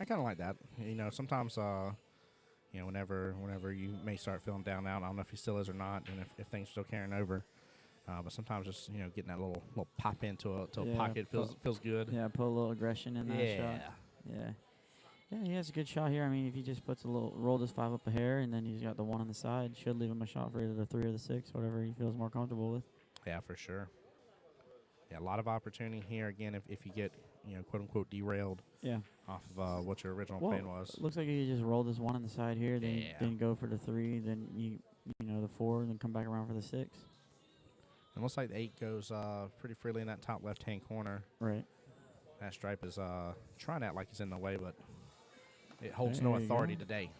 I kind of like that. You know, sometimes, whenever you may start feeling down out, I don't know if he still is or not, and if things are still carrying over. But sometimes just getting that little pop into a Yeah, pocket feels good. Yeah, put a little aggression in that shot. Yeah. Yeah. Yeah, he has a good shot here. I mean, if he just puts a little, roll this 5 up a hair, and then he's got the 1 on the side, should leave him a shot for either the 3 or the 6, whatever he feels more comfortable with. Yeah, for sure. Yeah, a lot of opportunity here. Again, if you get quote unquote derailed. Yeah. Off of what your original plan was. Looks like you just roll this 1 on the side here, then go for the 3, then the 4, and then come back around for the 6. It looks like the 8 goes pretty freely in that top left-hand corner. Right. That stripe is trying to act like he's in the way, but it holds no authority today.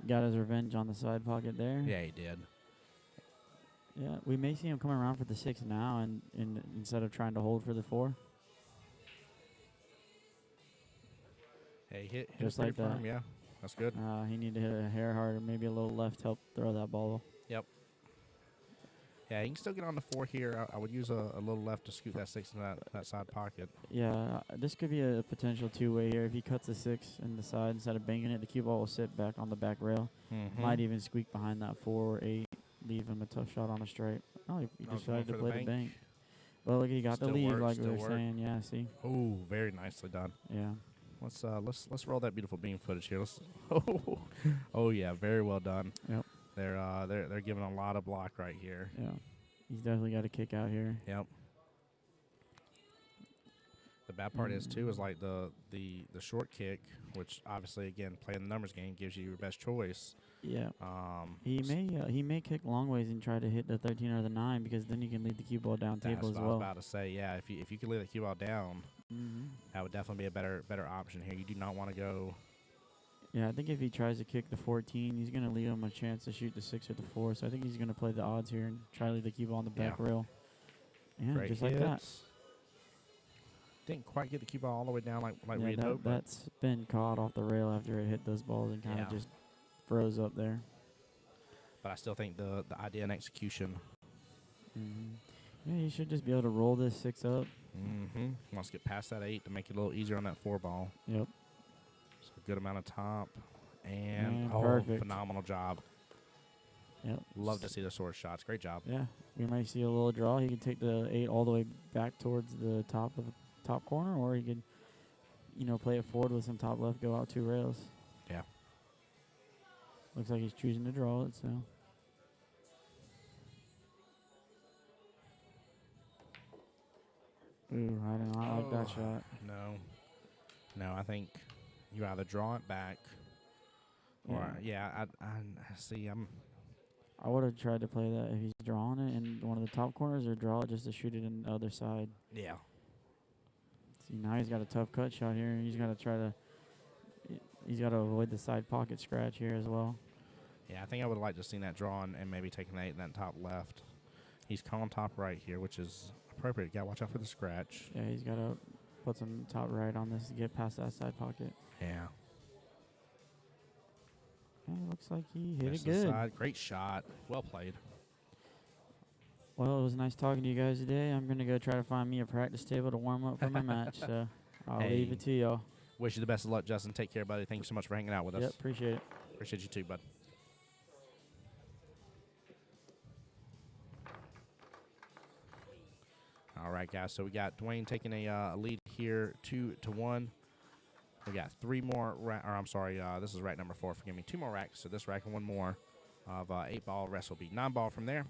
Got his revenge on the side pocket there. Yeah, he did. Yeah, we may see him coming around for the 6 now, and instead of trying to hold for the 4. Hey, hit just like that. Firm, yeah, that's good. He needed to hit a hair harder, maybe a little left, help throw that ball. Yep. Yeah, he can still get on the 4 here. I would use a little left to scoot that 6 in that side pocket. Yeah, this could be a potential 2-way here. If he cuts the 6 in the side instead of banging it, the cue ball will sit back on the back rail. Might even squeak behind that 4 or 8, leave him a tough shot on a stripe. Oh, he decided to play the bank. Well, look, he got the lead, like we were saying. Yeah, see. Oh, very nicely done. Yeah. Let's roll that beautiful beam footage here. Oh yeah, very well done. Yep. They're giving a lot of block right here. Yeah. He's definitely got a kick out here. Yep. The bad part is too is like the short kick, which obviously again playing the numbers game gives you your best choice. Yeah. He may kick long ways and try to hit the 13 or the 9 because then you can leave the cue ball down table as well. I was about to say, yeah, if you could leave the cue ball down, that would definitely be a better option here. You do not want to go. Yeah, I think if he tries to kick the 14, he's going to leave him a chance to shoot the 6 or the 4. So I think he's going to play the odds here and try to leave the cue ball on the back rail. Yeah, great just hits. like that. Didn't quite get the cue ball all the way down like we had hoped. That's been caught off the rail after it hit those balls and kind of just froze up there. But I still think the idea and execution. Yeah, you should just be able to roll this 6 up. Wants to get past that 8 to make it a little easier on that 4 ball. Yep. So a good amount of top. And perfect. Phenomenal job. Yep. Love to see the sword shots. Great job. Yeah. We might see a little draw. He can take the 8 all the way back towards the top corner, or he could, play it forward with some top left, go out 2 rails. Yeah. Looks like he's choosing to draw it, so. Ooh, I do not like that shot. No, I think you either draw it back or, I see, I would have tried to play that if he's drawing it in one of the top corners, or draw it just to shoot it in the other side. Yeah. See, now he's got a tough cut shot here. He's got to avoid the side pocket scratch here as well. Yeah, I think I would like to see that draw and maybe take an 8 in that top left. He's calling top right here, which is appropriate. Got to watch out for the scratch. Yeah, he's got to put some top right on this to get past that side pocket. Yeah. Looks like he hit it good. Side. Great shot. Well played. Well, it was nice talking to you guys today. I'm going to go try to find me a practice table to warm up for my match. So I'll leave it to y'all. Wish you the best of luck, Justin. Take care, buddy. Thank you so much for hanging out with us. Yep, appreciate it. Appreciate you too, bud. All right, guys. So we got Dwayne taking a lead here, 2-1. We got 3 more. This is rack number 4. Forgive me. 2 more racks. So this rack and 1 more of 8-ball. Rest will be 9-ball from there.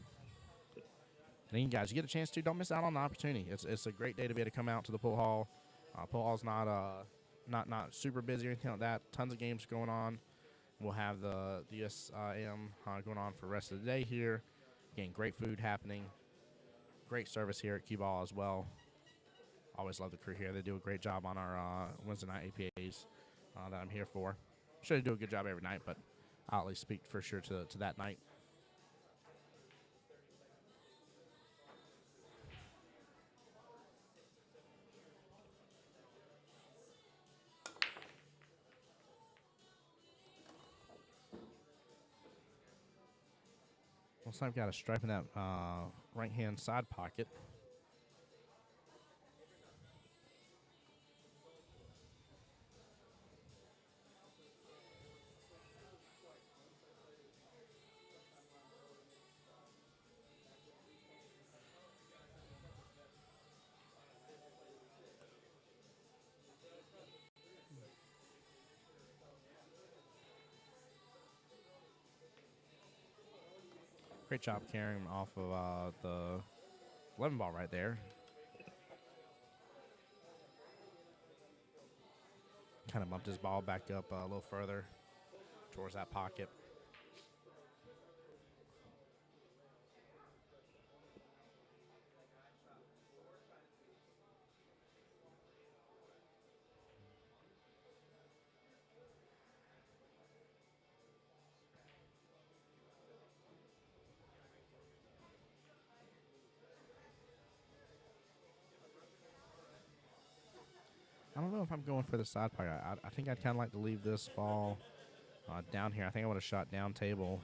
And again, guys, you get a chance to, don't miss out on the opportunity. It's a great day to be able to come out to the pool hall. Pool hall's not super busy or anything like that. Tons of games going on. We'll have the USIM going on for the rest of the day here. Again, great food happening. Great service here at QBALL as well. Always love the crew here. They do a great job on our Wednesday night APAs that I'm here for. Sure, they do a good job every night, but I'll at least speak for sure to that night. Looks like I've got a stripe in that right-hand side pocket. Great job carrying him off of the 11 ball right there. Kind of bumped his ball back up a little further towards that pocket. I don't know if I'm going for the side pocket. I think I'd kind of like to leave this ball down here. I think I would have shot down table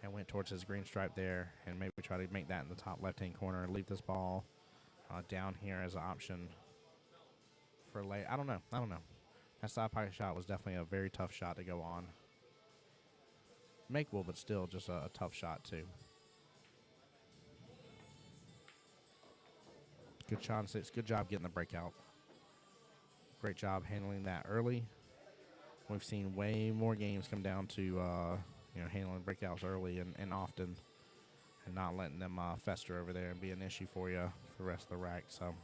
and went towards his green stripe there and maybe try to make that in the top left-hand corner and leave this ball down here as an option for late. I don't know. That side pocket shot was definitely a very tough shot to go on. Makeable, but still just a tough shot too. Good shot on 6. Good job getting the breakout. Great job handling that early. We've seen way more games come down to handling breakouts early and often, and not letting them fester over there and be an issue for you for the rest of the rack. So.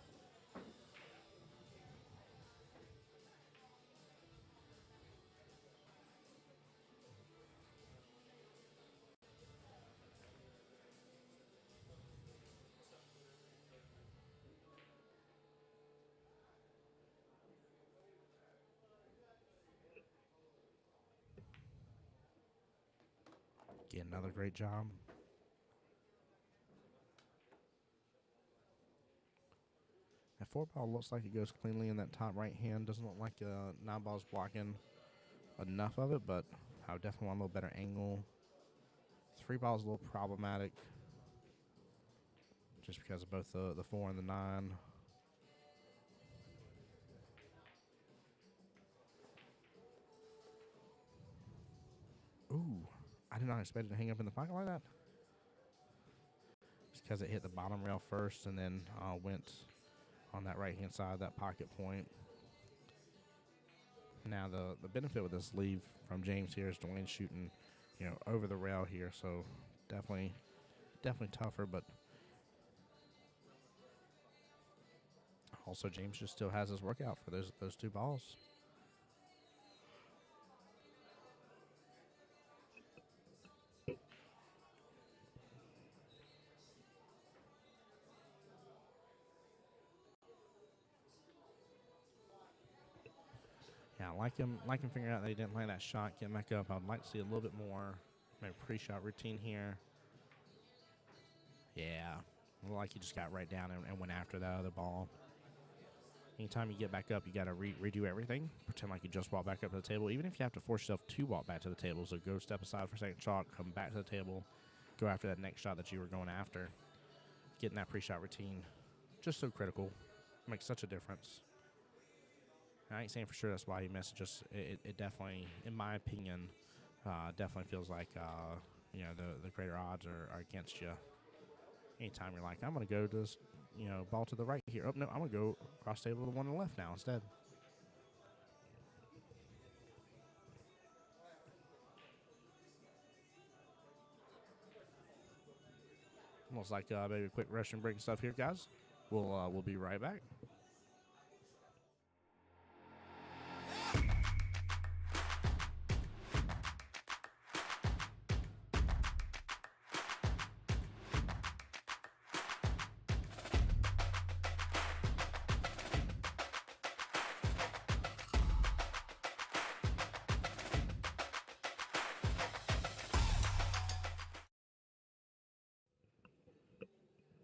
Get another great job. That 4 ball looks like it goes cleanly in that top right hand. Doesn't look like 9 ball's blocking enough of it, but I would definitely want a little better angle. 3 ball's a little problematic just because of both the 4 and the 9. Ooh, I did not expect it to hang up in the pocket like that. Just because it hit the bottom rail first and then went on that right-hand side of that pocket point. Now, the benefit with this leave from James here is Dwayne shooting, over the rail here. So definitely tougher, but also James just still has his workout for those 2 balls. Yeah, I like him figuring out that he didn't land that shot, getting back up. I'd like to see a little bit more maybe pre-shot routine here. Yeah, like he just got right down and went after that other ball. Anytime you get back up, you got to redo everything. Pretend like you just walked back up to the table, even if you have to force yourself to walk back to the table. So go step aside for a second shot, come back to the table, go after that next shot that you were going after. Getting that pre-shot routine, just so critical. Makes such a difference. I ain't saying for sure that's why he missed. Just it definitely, in my opinion, definitely feels like the greater odds are against you. Anytime you're like, I'm gonna go to this, ball to the right here. Oh no, I'm gonna go cross table to the one on the left now instead. Almost like maybe a quick rush and break stuff here, guys. We'll be right back.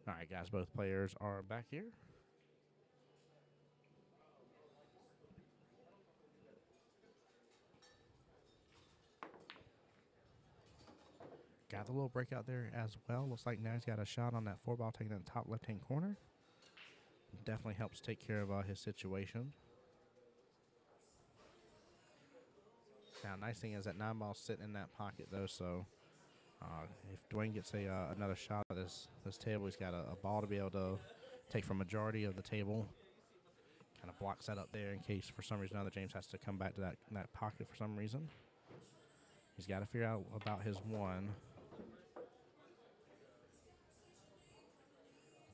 All right, guys, both players are back here. Got the little breakout there as well. Looks like now he's got a shot on that 4 ball taken in the top left-hand corner. Definitely helps take care of his situation. Now, nice thing is that 9 ball's sitting in that pocket, though, so if Dwayne gets another shot at this table, he's got a ball to be able to take from majority of the table. Kind of blocks that up there in case for some reason other James has to come back to that pocket for some reason. He's got to figure out about his one.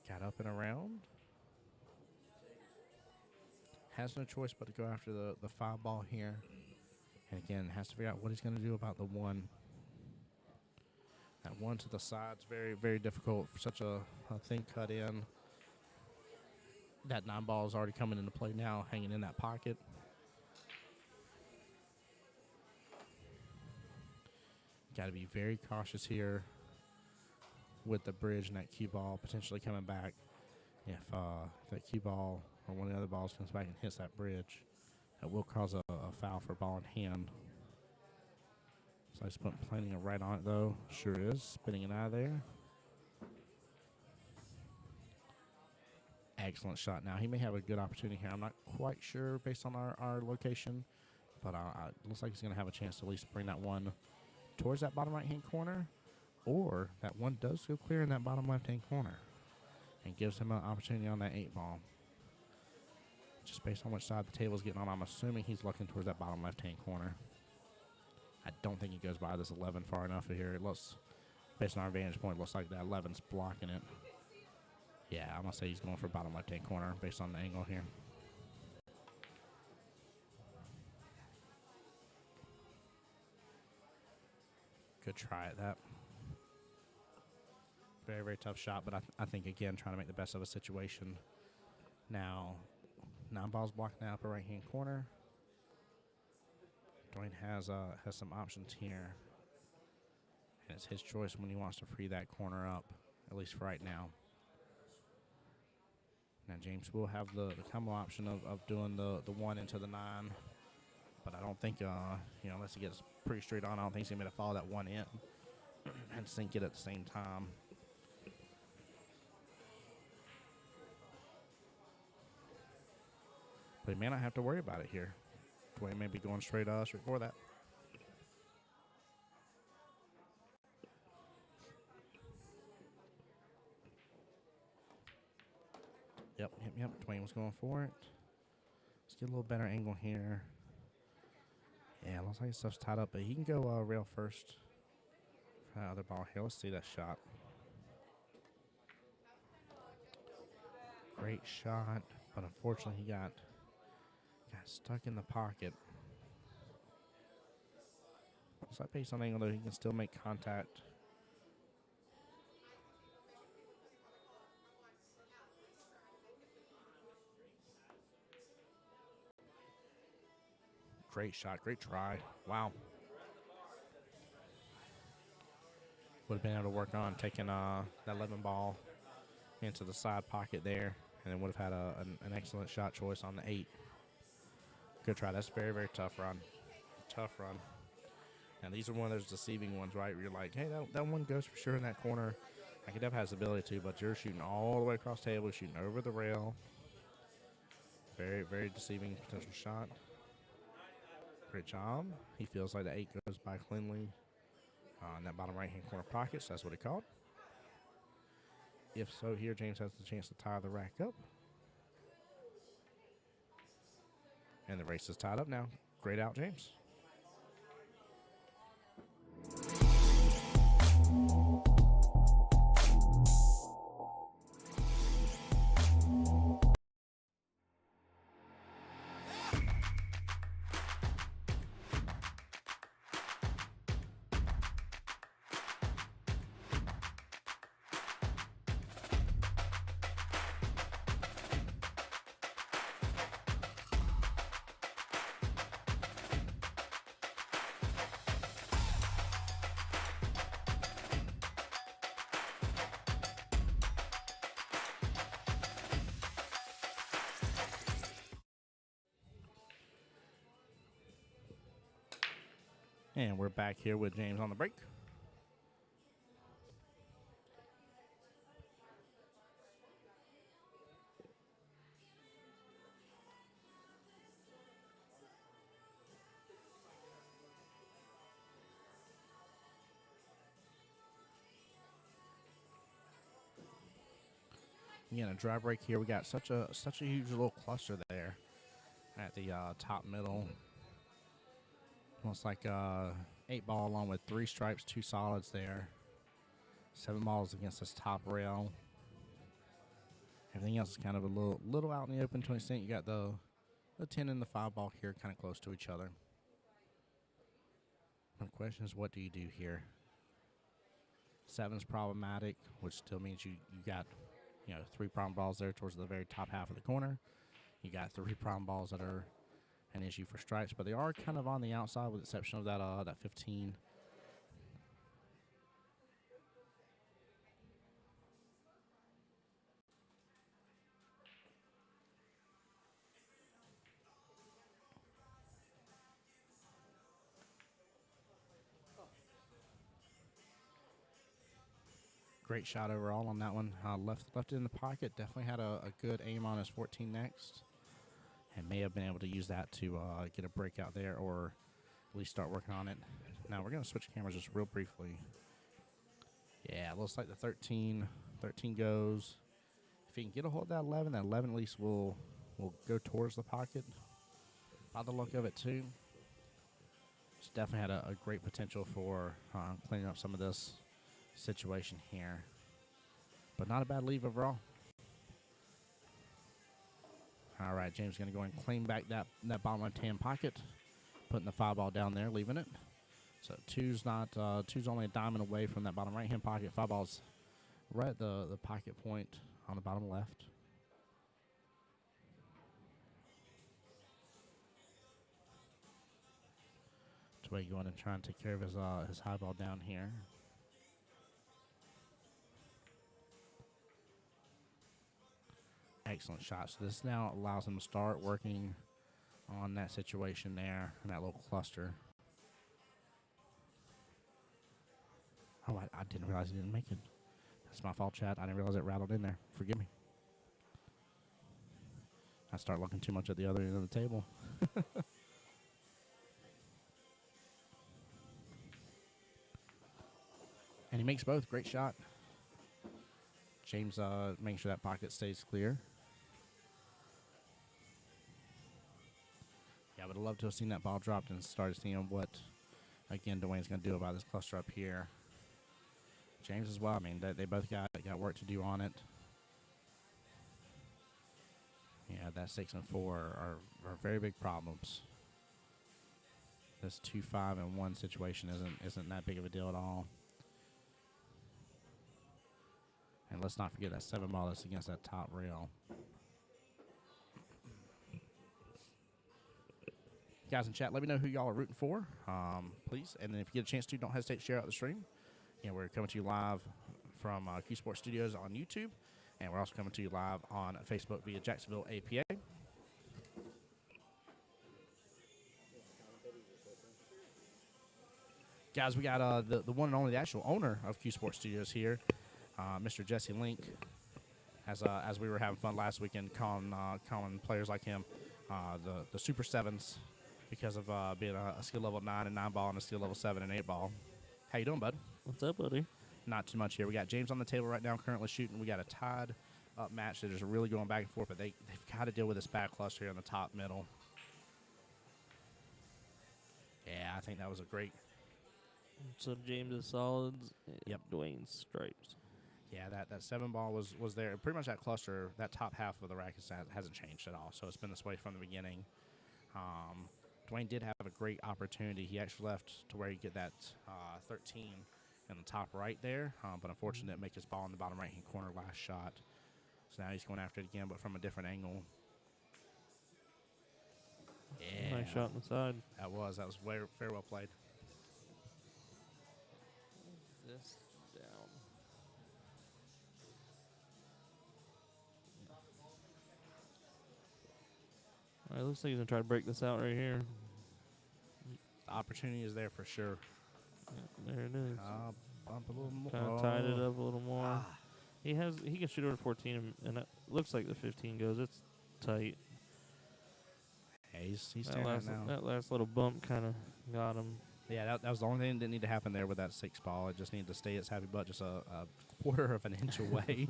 Got up and around. Has no choice but to go after the 5 ball here. And again, has to figure out what he's going to do about the 1. That 1 to the side's very, very difficult for such a thin cut in. That 9 ball is already coming into play now, hanging in that pocket. Got to be very cautious here with the bridge and that cue ball potentially coming back. If that cue ball or one of the other balls comes back and hits that bridge, that will cause a foul for ball in hand. So he's planting it right on it, though. Sure is. Spinning it out of there. Excellent shot. Now, he may have a good opportunity here. I'm not quite sure based on our location, but it looks like he's going to have a chance to at least bring that 1 towards that bottom right-hand corner, or that 1 does go clear in that bottom left-hand corner and gives him an opportunity on that 8 ball. Just based on which side the table's getting on, I'm assuming he's looking towards that bottom left-hand corner. I don't think he goes by this 11 far enough here. It looks, based on our vantage point, it looks like that 11's blocking it. Yeah, I'm going to say he's going for bottom left-hand corner based on the angle here. Good try at that. Very, very tough shot, but I think, again, trying to make the best of a situation. Now, 9 balls blocking the upper right-hand corner. Dwayne has some options here. And it's his choice when he wants to free that corner up, at least for right now. Now, James will have the combo option of doing the 1 into the 9. But I don't think, unless he gets pretty straight on, I don't think he's going to be able to follow that 1 in and sink it at the same time. But he may not have to worry about it here. Dwayne may be going straight for that. Yep. Dwayne was going for it. Let's get a little better angle here. Yeah, looks like stuff's tied up, but he can go rail first for that other ball here. Let's see that shot. Great shot, but unfortunately he got stuck in the pocket. Looks like based on angle, though, he can still make contact. Great shot, great try. Wow. Would have been able to work on taking that 11 ball into the side pocket there, and then would have had an excellent shot choice on the 8. Good try. That's very, very tough run. Tough run. And these are one of those deceiving ones, right, where you're like, hey, that one goes for sure in that corner. I could definitely have the ability to, but you're shooting all the way across the table, shooting over the rail. Very, very deceiving potential shot. Great job. He feels like the 8 goes by cleanly in that bottom right-hand corner pocket, so that's what he called. If so, here James has the chance to tie the rack up. And the race is tied up now. Great out, James. And we're back here with James on the break. Again, a dry break here. We got such a huge little cluster there at the top middle. Almost like 8 ball along with 3 stripes, 2 solids there. 7 balls against this top rail. Everything else is kind of a little out in the open to an extent. You got the 10 and the 5 ball here kind of close to each other. The question is, what do you do here? 7's problematic, which still means you got 3 problem balls there towards the very top half of the corner. You got 3 problem balls that are an issue for stripes, but they are kind of on the outside with the exception of that 15. Great shot overall on that one. Left it in the pocket. Definitely had a good aim on his 14 next. And may have been able to use that to get a breakout there or at least start working on it. Now we're going to switch cameras just real briefly. Yeah, it looks like the 13 goes. If he can get a hold of that 11 at least will go towards the pocket. By the look of it, too. It's definitely had a great potential for cleaning up some of this situation here. But not a bad leave overall. All right, James is going to go and claim back that bottom left-hand pocket, putting the 5 ball down there, leaving it. So two's only a diamond away from that bottom right-hand pocket. 5 ball's right at the pocket point on the bottom left. Tway going and trying to take care of his high ball down here. Excellent shot. So this now allows him to start working on that situation there in that little cluster. Oh, I didn't realize he didn't make it. That's my fault, Chad. I didn't realize it rattled in there. Forgive me. I start looking too much at the other end of the table. And he makes both. Great shot. James making sure that pocket stays clear. Yeah, I would have loved to have seen that ball dropped and started seeing what, again, Dwayne's going to do about this cluster up here. James as well. I mean, they both got work to do on it. Yeah, that 6 and 4 are very big problems. This 2, 5, and 1 situation isn't that big of a deal at all. And let's not forget that 7 ball that's against that top rail. Guys in chat, let me know who y'all are rooting for, please. And then if you get a chance to, don't hesitate to share out the stream. We're coming to you live from Q Sports Studios on YouTube. And we're also coming to you live on Facebook via Jacksonville APA. Guys, we got the one and only, the actual owner of Q Sports Studios here, Mr. Jesse Link. As we were having fun last weekend calling players like him the Super Sevens because of being a skill level 9 and 9 ball and a skill level 7 and 8 ball. How you doing, bud? What's up, buddy? Not too much here. We got James on the table right now currently shooting. We got a tied up match that is really going back and forth, but they've got to deal with this bad cluster here in the top middle. Yeah, I think that was a great. So James' solids. Yep. Dwayne's stripes. Yeah, that 7 ball was there. Pretty much that cluster, that top half of the racket hasn't changed at all. So it's been this way from the beginning. Dwayne did have a great opportunity. He actually left to where you get that 13 in the top right there. But unfortunately, didn't make his ball in the bottom right-hand corner last shot. So now he's going after it again, but from a different angle. Yeah. Nice shot on the side. That was very well played. This down. All right, looks like he's going to try to break this out right here. The opportunity is there for sure. Yeah, there it is. Bump a little more. Kind of tied it up a little more. He can shoot over 14, and it looks like the 15 goes. It's tight. Yeah, he's tearing it now. That last little bump kind of got him. Yeah, that was the only thing that didn't need to happen there with that 6 ball. It just needed to stay its happy butt just a quarter of an inch away.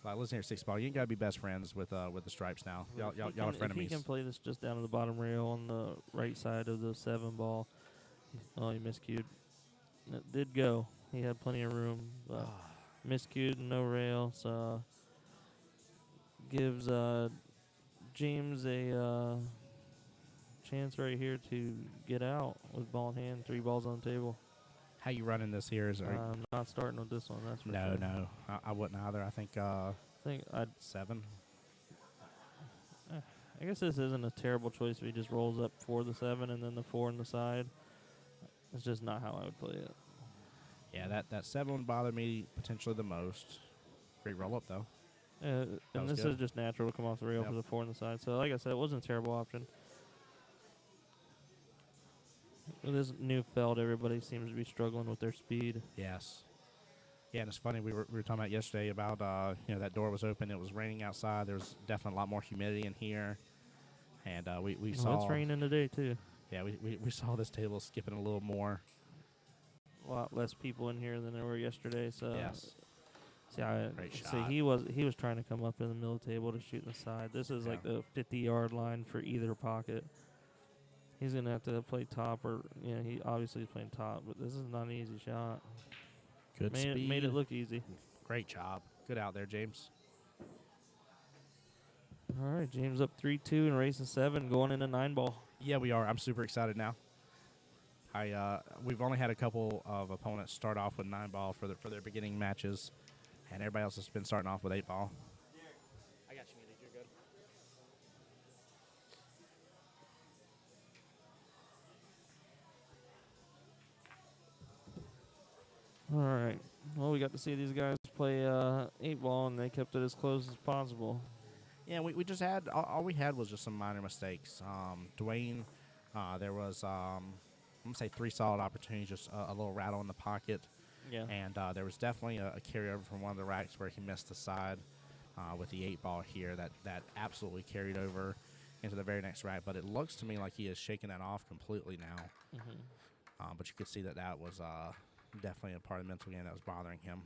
Like, listen here, 6 ball. You ain't gotta be best friends with the stripes now. Y'all are frenemies. If he can play this just down to the bottom rail on the right side of the 7 ball. Oh, he miscued. It did go. He had plenty of room. But miscued and no rail. So gives James a chance right here to get out with ball in hand. 3 balls on the table. How you running this here? I'm not starting with this one. That's for no, sure. no. I wouldn't either. I think I'd 7. I guess this isn't a terrible choice if he just rolls up for the 7 and then the 4 on the side. It's just not how I would play it. Yeah, that 7 would bother me potentially the most. Great roll up, though. And this good. is just natural to come off the rail for the 4 on the side. So, like I said, it wasn't a terrible option. With this new felt, everybody seems to be struggling with their speed. Yes. Yeah, and it's funny. We were talking about yesterday about that door was open. It was raining outside. There was definitely a lot more humidity in here, and we saw it's raining today too. Yeah, we saw this table skipping a little more. A lot less people in here than there were yesterday. So yes. Great shot. He was trying to come up in the middle of the table to shoot in the side. This is like the 50-yard line for either pocket. He's gonna have to play top, or he obviously is playing top, but this is not an easy shot. Good speed. Made it look easy. Great job. Good out there, James. All right, James up 3-2 and racing 7, going into 9 ball. Yeah, we are. I'm super excited now. We've only had a couple of opponents start off with 9 ball for their beginning matches, and everybody else has been starting off with 8 ball. I got you muted. You're good. All right. Well, we got to see these guys play 8 ball, and they kept it as close as possible. Yeah, we just had all we had was just some minor mistakes. Dwayne, there was I'm gonna say 3 solid opportunities, just a little rattle in the pocket. Yeah. And there was definitely a carryover from one of the racks where he missed the side with the 8 ball here. That absolutely carried over into the very next rack. But it looks to me like he has shaken that off completely now. Mm-hmm. But you could see that was definitely a part of the mental game that was bothering him.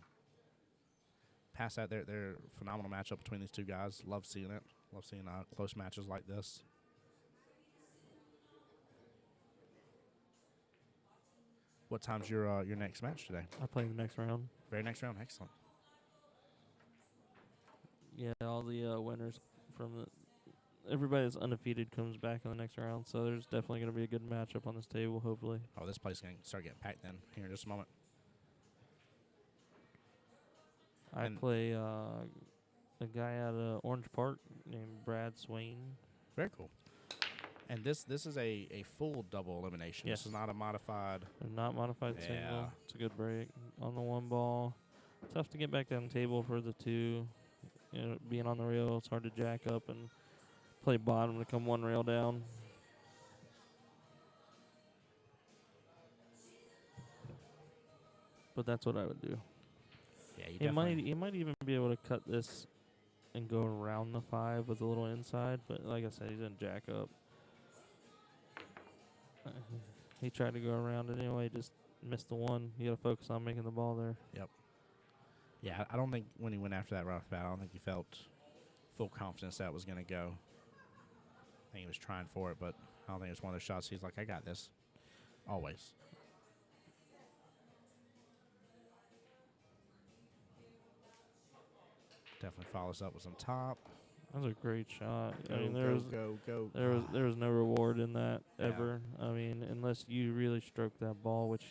Past that, they're a phenomenal matchup between these two guys. Love seeing it. Love seeing close matches like this. What time's your next match today? I play the next round. Very next round. Excellent. Yeah, all the winners from everybody that's undefeated comes back in the next round. So there's definitely going to be a good matchup on this table, hopefully. Oh, this place is going to start getting packed then here in just a moment. I play a guy out of Orange Park named Brad Swain. Very cool. And this is a full double elimination. Yes. This is not a modified. Not modified single. It's a good break. On the 1 ball. Tough to get back down the table for the 2. Being on the rail, it's hard to jack up and play bottom to come 1 rail down. But that's what I would do. Yeah, he might even be able to cut this and go around the 5 with a little inside, but like I said, he's gonna jack up. He tried to go around it anyway, just missed the 1. You gotta focus on making the ball there. Yep. Yeah, I don't think when he went after that rough bat, I don't think he felt full confidence that was gonna go. I think he was trying for it, but I don't think it's one of those shots he's like, I got this. Always. Definitely follows up with some top. That was a great shot. Go. There was no reward in that ever. I mean, unless you really stroked that ball, which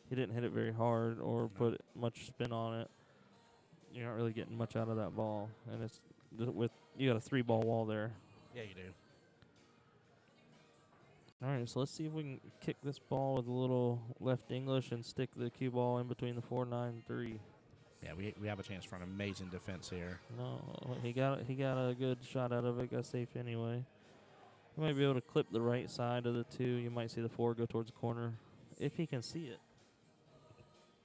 he didn't hit it very hard or put much spin on it. You're not really getting much out of that ball, and it's you got a 3-ball wall there. Yeah, you do. All right, so let's see if we can kick this ball with a little left English and stick the cue ball in between the 4, 9, 3. Yeah, we have a chance for an amazing defense here. No, he got a good shot out of it. Got safe anyway. He might be able to clip the right side of the 2. You might see the 4 go towards the corner if he can see it.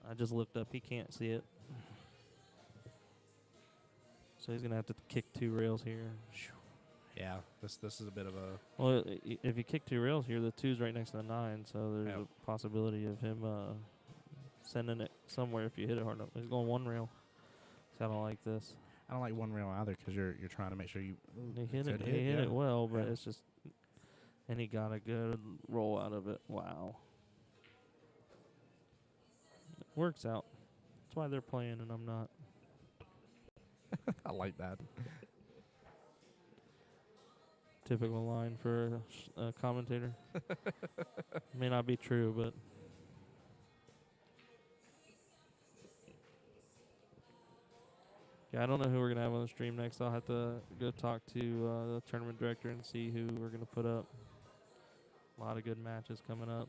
I just looked up. He can't see it. So he's going to have to kick 2 rails here. Yeah, this is a bit of a... Well, if you kick 2 rails here, the 2's right next to the 9, so there's a possibility of him sending it somewhere if you hit it hard enough. He's going 1 rail. So I don't like this. I don't like one rail either because you're trying to make sure you He hit it. good He hit yeah. it well, but Yeah. it's just, and he got a good roll out of it. Wow. Works out. That's why they're playing and I'm not. I like that. Typical line for a commentator. May not be true, but yeah, I don't know who we're gonna have on the stream next. I'll have to go talk to the tournament director and see who we're gonna put up. A lot of good matches coming up.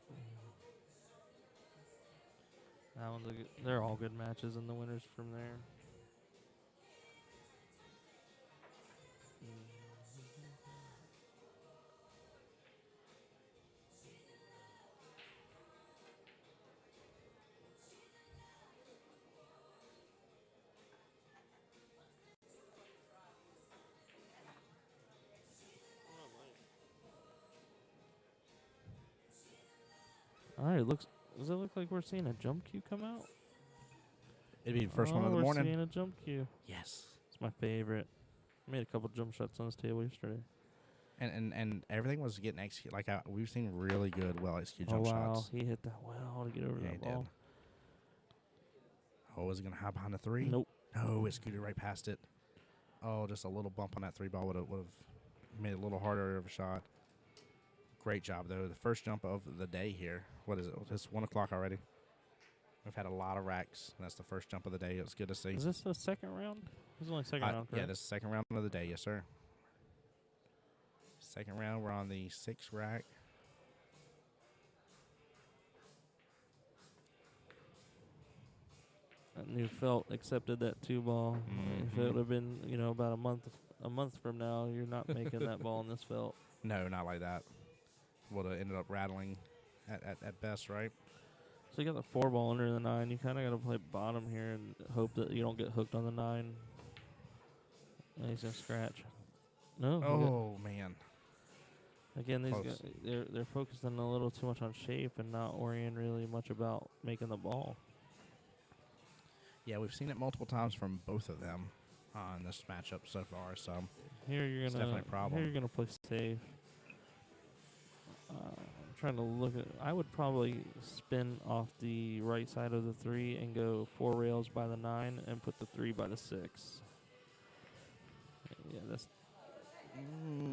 That one's they're all good matches, and the winners from there. All right, does it look like we're seeing a jump cue come out? It'd be the first one of the we're morning. seeing a jump cue. Yes. It's my favorite. I made a couple jump shots on this table yesterday. And everything was getting executed. Like we've seen really good, well executed Oh, jump wow. shots. He hit that well to get over Yeah, that he ball. did. Oh, is it gonna hop behind the three? Nope. No, it scooted right past it. Oh, just a little bump on that 3 ball would have made it a little harder of a shot. Great job though. The first jump of the day here. What is it? It's 1 o'clock already. We've had a lot of racks. And that's the first jump of the day. It was good to see. Is this the second round? This is only second round, correct? Yeah, this is the second round of the day. Yes, sir. Second round, we're on the 6th rack. That new felt accepted that 2 ball. If it would have been, about a month from now, you're not making that ball in this felt. No, not like that. Would have ended up rattling at best, right? So you got the 4 ball under the 9. You kind of got to play bottom here and hope that you don't get hooked on the 9. And he's gonna scratch. No. Oh man. Again, these Close. guys, they're focusing a little too much on shape and not worrying really much about making the ball. Yeah, we've seen it multiple times from both of them on this matchup so far. So Here you're it's gonna definitely a problem. Here you're gonna play safe. I'm trying to look at. I would probably spin off the right side of the 3 and go 4 rails by the 9 and put the 3 by the 6. Yeah, that's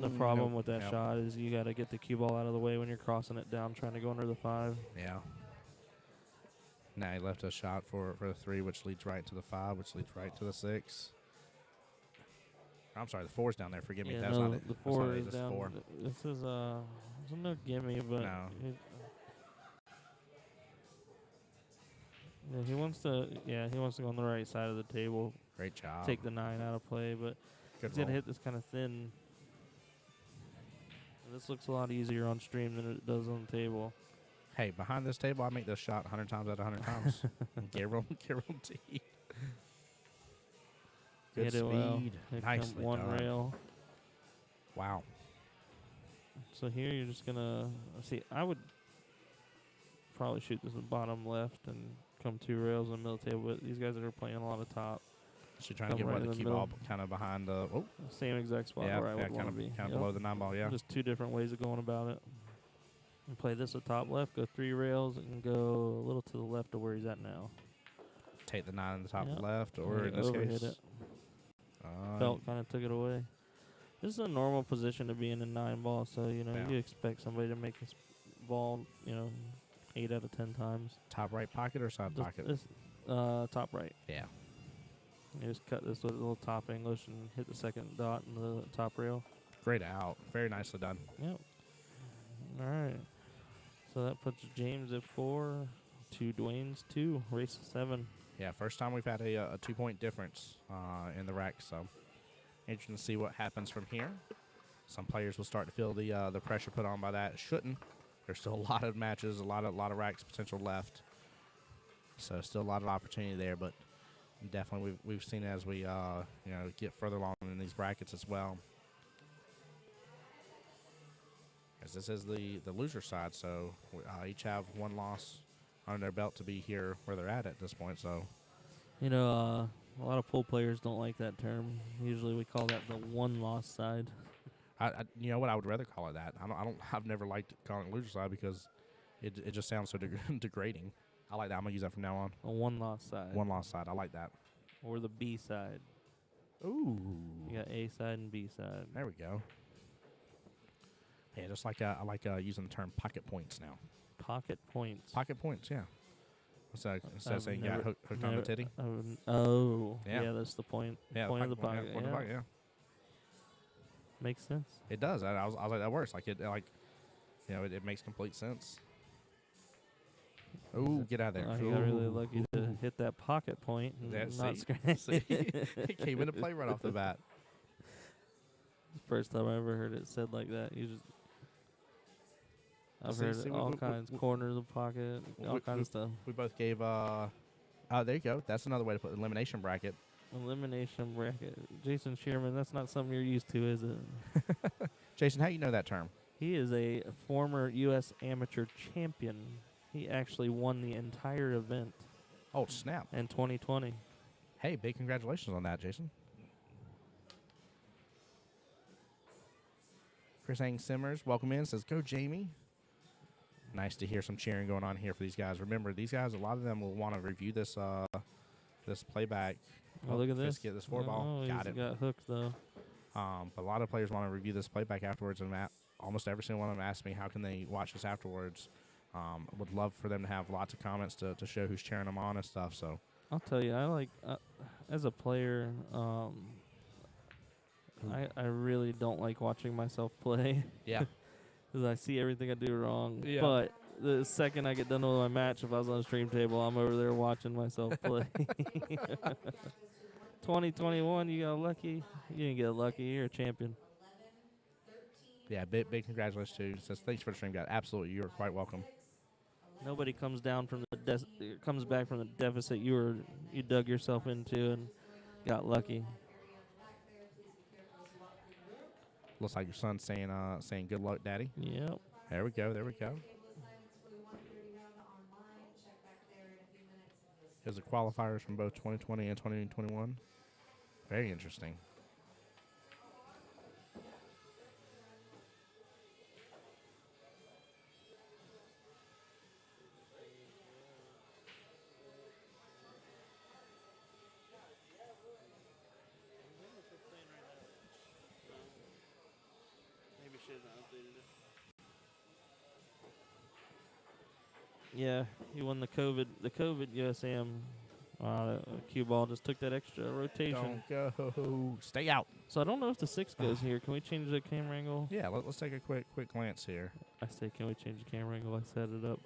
the problem Nope. with that Yep. shot is you got to get the cue ball out of the way when you're crossing it down, trying to go under the 5. Yeah. Now he left a shot for the 3, which leads right to the 5, which leads right to the 6. I'm sorry, the 4's down there. Forgive me. Yeah, That's no, not it. the That's not 4 it. is This down. 4. This is it's no gimme, but No. he wants to. Yeah, he wants to go on the right side of the table, Great job. take the 9 out of play, but Good he's gonna roll. hit this kind of thin. And this looks a lot easier on stream than it does on the table. Hey, behind this table, I make this shot 100 times out of 100 times. Guaranteed. Good Hit speed. it well. Hit Nicely one done. rail. Wow. So here you're just gonna see. I would probably shoot this bottom left and come 2 rails in the middle table. But these guys that are playing a lot of top, She's trying to Come get right the in the cue middle. ball kind of behind the. Oh, same exact spot yeah, where I would kind want to of be. kind of Yep. below the 9 ball. Yeah. Just 2 different ways of going about it. And play this with top left, go 3 rails, and go a little to the left of where he's at now. Take the 9 in the top Yep. left, or And in this overhit case, it. Felt kind of took it away. This is a normal position to be in a 9 ball, so Yeah. you expect somebody to make this ball 8 out of 10 times. top right pocket or side pocket. This top right. Yeah. You just cut this with a little top English and hit the second dot in the top rail. Great out. Very nicely done. Yep. All right. So that puts James at 4, to Dwayne's 2, race 7. Yeah, first time we've had a 2-point difference in the rack, so interesting to see what happens from here. Some players will start to feel the pressure put on by that. Shouldn't. There's still a lot of matches, a lot of racks potential left, so still a lot of opportunity there. But definitely we've seen as we get further along in these brackets as well. As this is the loser side, so each have 1 loss on their belt to be here where they're at this point. So A lot of pool players don't like that term. Usually we call that the one-loss side. You know what? I would rather call it that. I've never liked calling it loser side because it just sounds so degrading. I like that. I'm gonna use that from now on. A one-loss side. One loss side. I like that. Or the B side. Ooh. You got A side and B side. There we go. Yeah, just like I like using the term pocket points now. Pocket points. Pocket points, yeah. Instead of saying you got hooked on the titty. Yeah, that's the point. Yeah, Point of the pocket. Point of the pocket, yeah. Makes sense. It does. I was like, that works. Like it makes complete sense. Ooh, get out of there. You got really lucky to hit that pocket point and not scratch. See? It came into play right off the bat. First time I ever heard it said like that. I've heard it all kinds. Corners of pocket, all kinds of stuff. We both gave, there you go. That's another way to put elimination bracket. Elimination bracket. Jason Shearman, that's not something you're used to, is it? Jason, how you know that term? He is a former U.S. amateur champion. He actually won the entire event. Oh, snap. In 2020. Hey, big congratulations on that, Jason. Chris Ang Simmers, welcome in, says, go Jamie. Nice to hear some cheering going on here for these guys. Remember, these guys, a lot of them will want to review this this playback. Oh, look at this. Get this 4-ball. Got it. Got hooked, though. But a lot of players want to review this playback afterwards, and almost every single one of them asked me, how can they watch this afterwards? Would love for them to have lots of comments to show who's cheering them on and stuff. So I'll tell you, I like, as a player, I really don't like watching myself play. Yeah. Because I see everything I do wrong. Yeah. But the second I get done with my match, if I was on a stream table, I'm over there watching myself play. 2021, you got lucky. You didn't get lucky. You're a champion. Yeah, big congratulations to you. Says thanks for the stream, guys. Absolutely, you are quite welcome. Nobody comes down from comes back from the deficit you dug yourself into and got lucky. Looks like your son's saying good luck, Daddy. Yep. There we go. There we go. Here's the qualifiers from both 2020 and 2021. Very interesting. Yeah, he won the COVID USAM. QBALL just took that extra rotation. Don't go. Stay out. So I don't know if the 6 goes here. Can we change the camera angle? Yeah, let's take a quick glance here. I say, can we change the camera angle? I set it up.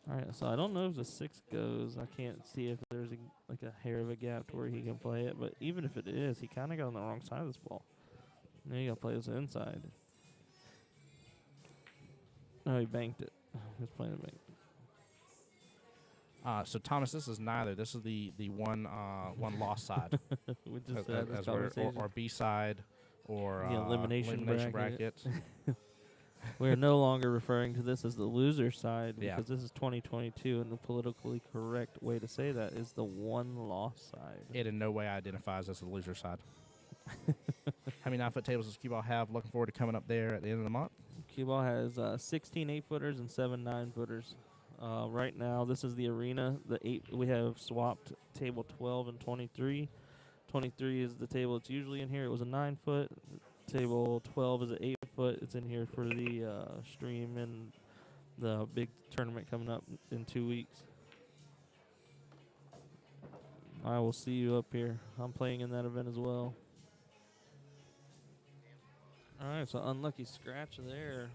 All right, so I don't know if the 6 goes. I can't see if there's a hair of a gap to where he can play it. But even if it is, he kind of got on the wrong side of this ball. Now you got to play this inside. Oh, he banked it. He's playing the bank. So Thomas, this is neither. This is the one loss side, We just had this conversation. or B side, or The elimination bracket. We are no longer referring to this as the loser side Yeah. because this is 2022, and the politically correct way to say that is the one-loss side. It in no way identifies as the loser side. How many 9-foot tables does QBALL have? Looking forward to coming up there at the end of the month. QBALL has 16 8-footers and 7 9-footers. Right now, this is the arena. We have swapped table 12 and 23. 23 is the table that's usually in here. It was a 9-foot. Table 12 is an 8-foot. It's in here for the stream and the big tournament coming up in 2 weeks. I will see you up here. I'm playing in that event as well. All right, so unlucky scratch there.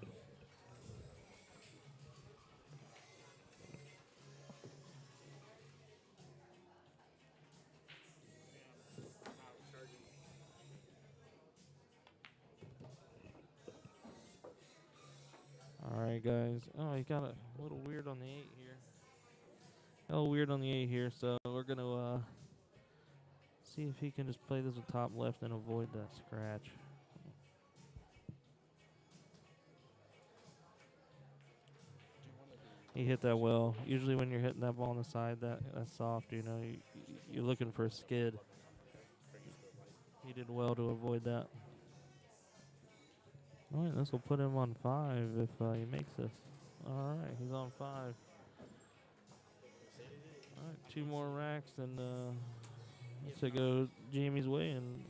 All right, right, guys. Oh, he got a little weird on the 8 here. A little weird on the 8 here, so we're going to see if he can just play this with top left and avoid that scratch. He hit that well. Usually when you're hitting that ball on the side, that's soft, you know. You're looking for a skid. He did well to avoid that. All right, this will put him on 5 if he makes this. All right, he's on 5. All right, 2 more racks, and to go Jamie's way, and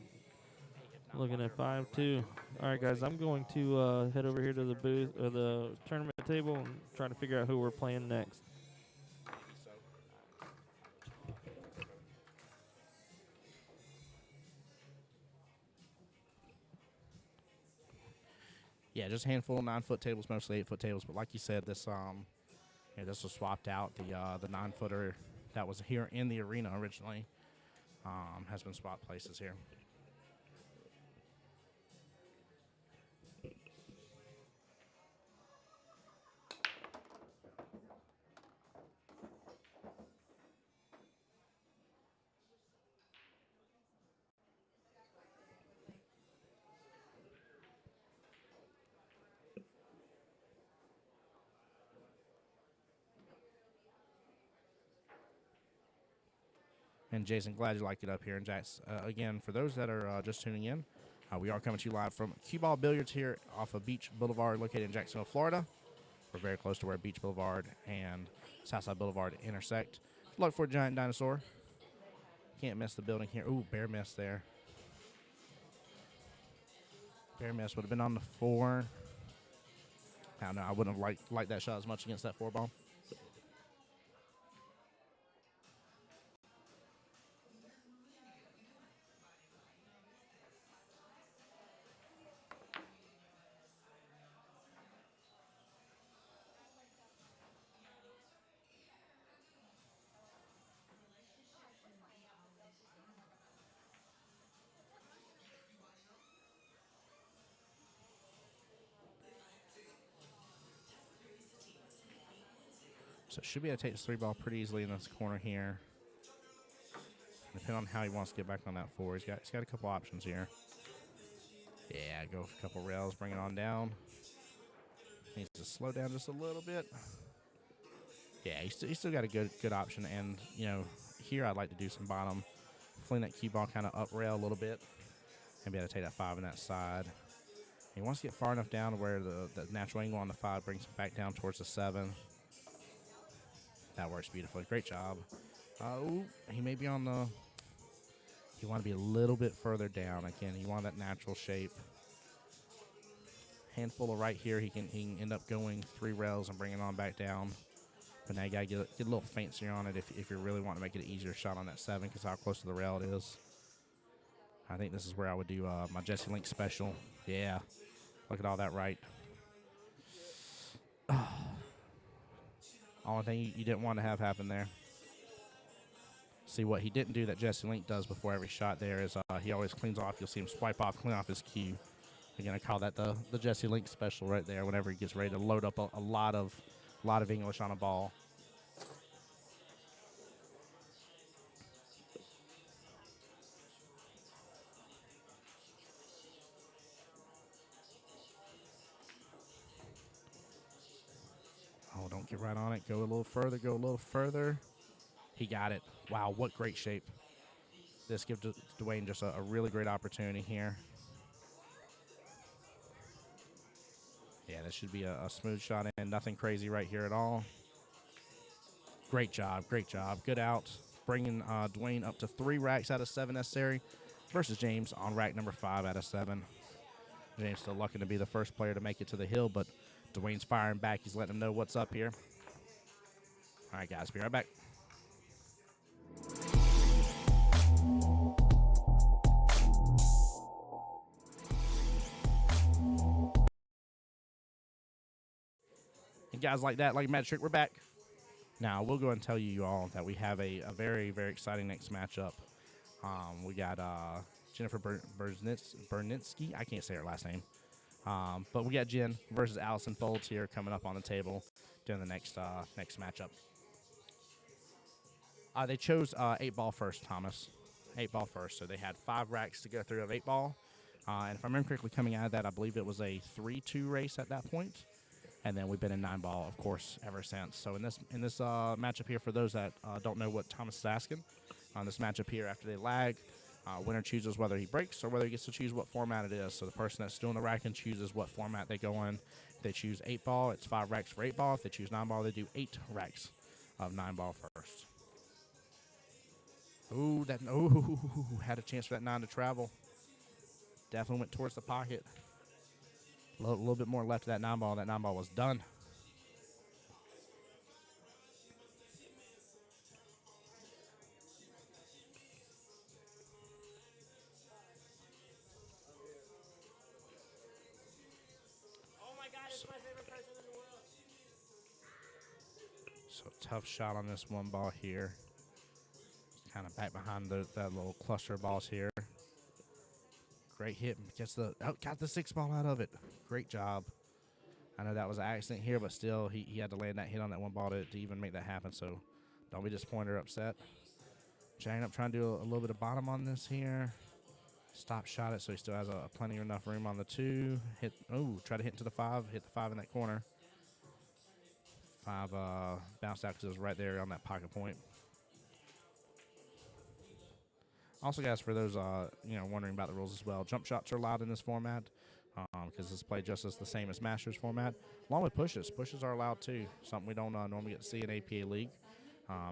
looking at 5-2. All right, guys, I'm going to head over here to the booth or the tournament table and try to figure out who we're playing next. Yeah, just a handful of 9-foot tables, mostly 8-foot tables. But like you said, this this was swapped out. The 9-footer that was here in the arena originally has been swapped places here. And Jason, glad you liked it up here. And Jax, again, for those that are just tuning in, we are coming to you live from QBALL Billiards here off of Beach Boulevard, located in Jacksonville, Florida. We're very close to where Beach Boulevard and Southside Boulevard intersect. Look for a giant dinosaur. Can't miss the building here. Ooh, bear miss there. Bear miss would have been on the 4. I don't know. I wouldn't have liked that shot as much against that 4 ball. So should be able to take this 3 ball pretty easily in this corner here. Depending on how he wants to get back on that 4. He's got a couple options here. Yeah, go for a couple rails, bring it on down. Needs to slow down just a little bit. Yeah, he's still got a good option. And, you know, here I'd like to do some bottom. Fling that cue ball kind of up rail a little bit. And be able to take that 5 on that side. He wants to get far enough down to where the natural angle on the 5 brings him back down towards the 7. That works beautifully. Great job. Ooh, he may be on the... You want to be a little bit further down. Again, you want that natural shape. Handful of right here. He can end up going 3 rails and bring it on back down. But now you got to get a little fancier on it if you really want to make it an easier shot on that 7 because how close to the rail it is. I think this is where I would do my Jesse Link special. Yeah. Look at all that right. Only thing you didn't want to have happen there. See, what he didn't do that Jesse Link does before every shot there is he always cleans off. You'll see him swipe off, clean off his cue. Again, I call that the Jesse Link special right there whenever he gets ready to load up a lot of English on a ball. Oh, don't get right on it. Go a little further, go a little further. He got it. Wow, what great shape. This gives Dwayne just a really great opportunity here. Yeah, this should be a smooth shot in. Nothing crazy right here at all. Great job, great job. Good out. Bringing Dwayne up to 3 racks out of 7 necessary versus James on rack number 5 out of 7. James still lucky to be the first player to make it to the hill, but Dwayne's firing back. He's letting him know what's up here. All right, guys, be right back. And guys like that, like Magic Trick, we're back. Now, we'll go and tell you all that we have a very, very exciting next matchup. We got Jennifer Bernitsky. I can't say her last name. But we got Jen versus Allison Folds here coming up on the table during the next matchup. They chose 8-ball first, Thomas. 8-ball first. So they had 5 racks to go through of 8-ball. And if I remember correctly, coming out of that, I believe it was a 3-2 race at that point. And then we've been in 9-ball, of course, ever since. So in this matchup here, for those that don't know what Thomas is asking, on this matchup here, after they lag, winner chooses whether he breaks or whether he gets to choose what format it is. So the person that's still in the rack and chooses what format they go in. If they choose 8-ball, it's 5 racks for 8-ball. If they choose 9-ball, they do 8 racks of 9-ball first. Ooh, had a chance for that 9 to travel. Definitely went towards the pocket. A little bit more left of that 9-ball. That 9-ball was done. Oh my God, it's my favorite person in the world. So tough shot on this 1 ball here. Kind of back behind that little cluster of balls here. Great hit. Got the 6-ball out of it. Great job. I know that was an accident here, but still, he had to land that hit on that 1 ball to even make that happen. So don't be disappointed or upset. Jane up trying to do a little bit of bottom on this here. Stop shot it, so he still has plenty enough room on the 2. Try to hit into the 5. Hit the 5 in that corner. 5 bounced out because it was right there on that pocket point. Also, guys, for those wondering about the rules as well, jump shots are allowed in this format because it's played just as the same as Masters format, along with pushes. Pushes are allowed too, something we don't normally get to see in APA League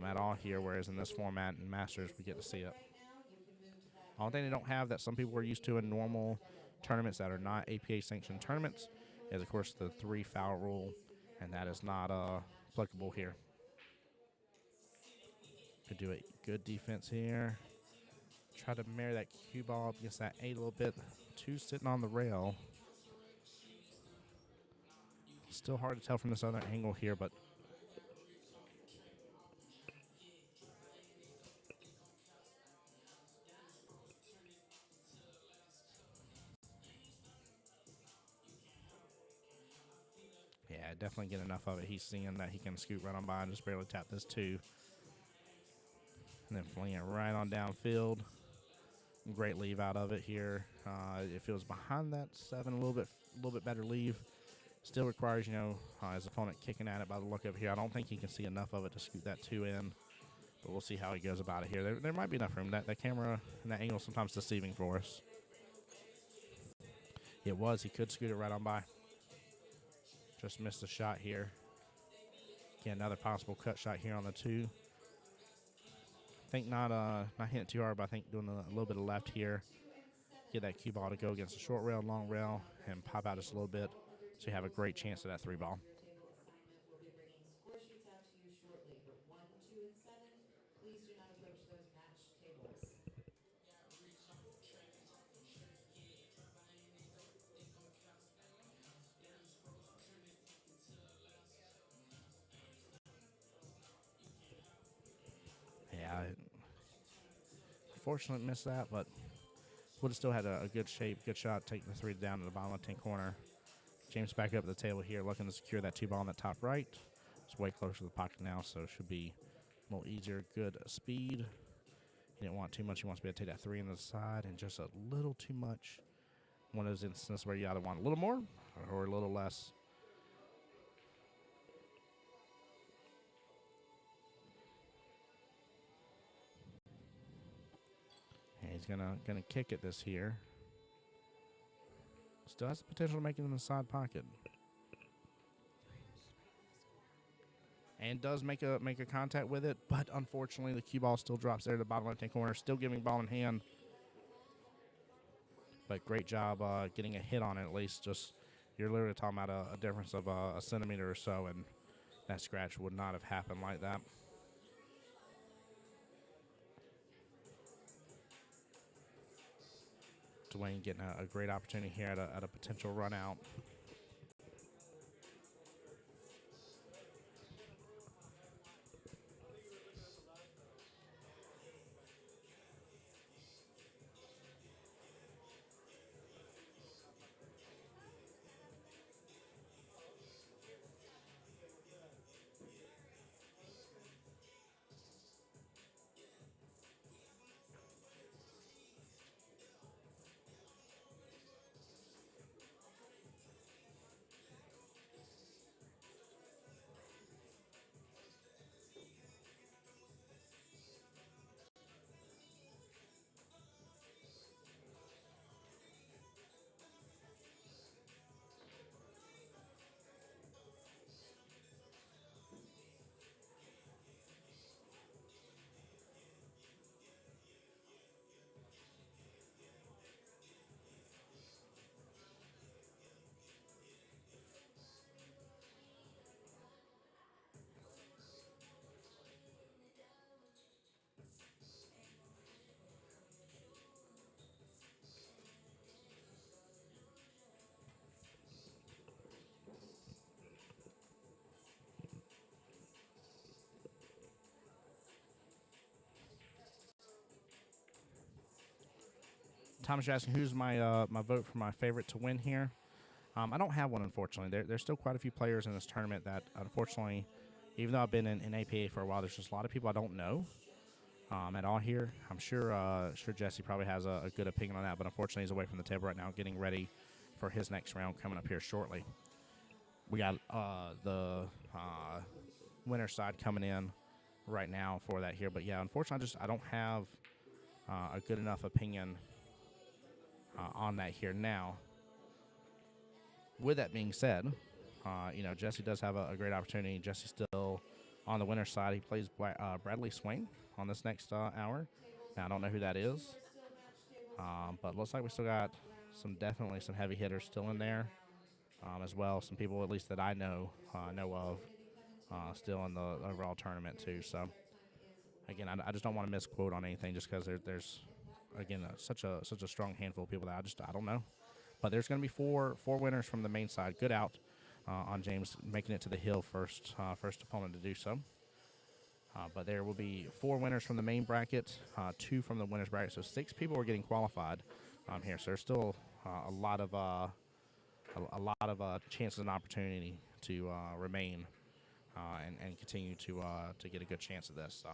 at all here, whereas in this format in Masters we get to see it. Only thing they don't have that some people are used to in normal tournaments that are not APA sanctioned tournaments is, of course, the 3 foul rule, and that is not applicable here. Could do a good defense here. Try to marry that cue ball up against that 8 a little bit. 2 sitting on the rail. Still hard to tell from this other angle here, but yeah, definitely get enough of it. He's seeing that he can scoot right on by and just barely tap this 2. And then fling it right on downfield. Great leave out of it here. If it was behind that 7, a little bit better leave. Still requires, his opponent kicking at it by the look of here. I don't think he can see enough of it to scoot that 2 in. But we'll see how he goes about it here. There might be enough room. That camera and that angle is sometimes deceiving for us. It was. He could scoot it right on by. Just missed a shot here. Again, another possible cut shot here on the 2. I think not hitting it too hard, but I think doing a little bit of left here. Get that cue ball to go against the short rail, long rail, and pop out just a little bit. So you have a great chance at that 3 ball. Yeah, unfortunately missed that, but would have still had a good shape, good shot, taking the 3 down to the bottom left-hand corner. James back up at the table here, looking to secure that 2 ball in the top right. It's way closer to the pocket now, so it should be a little easier, good speed. He didn't want too much. He wants to be able to take that 3 in the side, and just a little too much. One of those instances where you either want a little more or a little less. And he's gonna kick at this here. Still has the potential to make it in the side pocket. And does make a contact with it, but unfortunately the cue ball still drops there to the bottom left-hand corner. Still giving ball in hand. But great job getting a hit on it at least. Just you're literally talking about a difference of a centimeter or so, and that scratch would not have happened like that. Dwayne getting a great opportunity here at a potential run out. Thomas, you're asking who's my my vote for my favorite to win here. I don't have one, unfortunately. There's still quite a few players in this tournament that, unfortunately, even though I've been in APA for a while, there's just a lot of people I don't know at all here. I'm sure Jesse probably has a good opinion on that, but unfortunately he's away from the table right now getting ready for his next round coming up here shortly. We got the winner side coming in right now for that here. But, yeah, unfortunately, I don't have a good enough opinion on that here now. With that being said, you know, Jesse does have a great opportunity. Jesse's still on the winner's side. He plays Bradley Swain on this next hour. Now, I don't know who that is, but looks like we still got definitely some heavy hitters still in there as well. Some people, at least that I know of, still in the overall tournament too. So, again, I just don't want to misquote on anything just because there's, again, such a strong handful of people that I don't know. But there's going to be four winners from the main side. Good out on James making it to the hill first opponent to do so. But there will be 4 winners from the main bracket, 2 from the winners bracket. So 6 people are getting qualified here. So there's still a lot of chances and opportunity to remain and continue to get a good chance at this. So.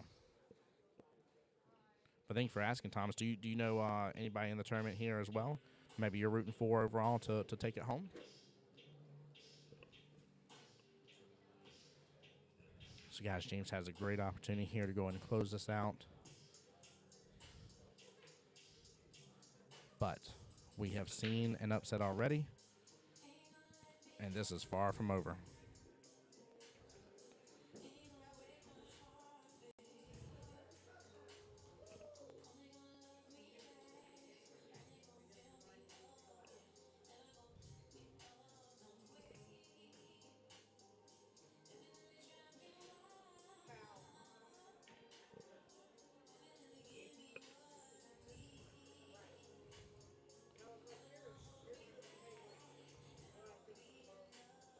But thank you for asking, Thomas. Do you know anybody in the tournament here as well? Maybe you're rooting for overall to take it home? So, guys, James has a great opportunity here to go and close this out. But we have seen an upset already, and this is far from over.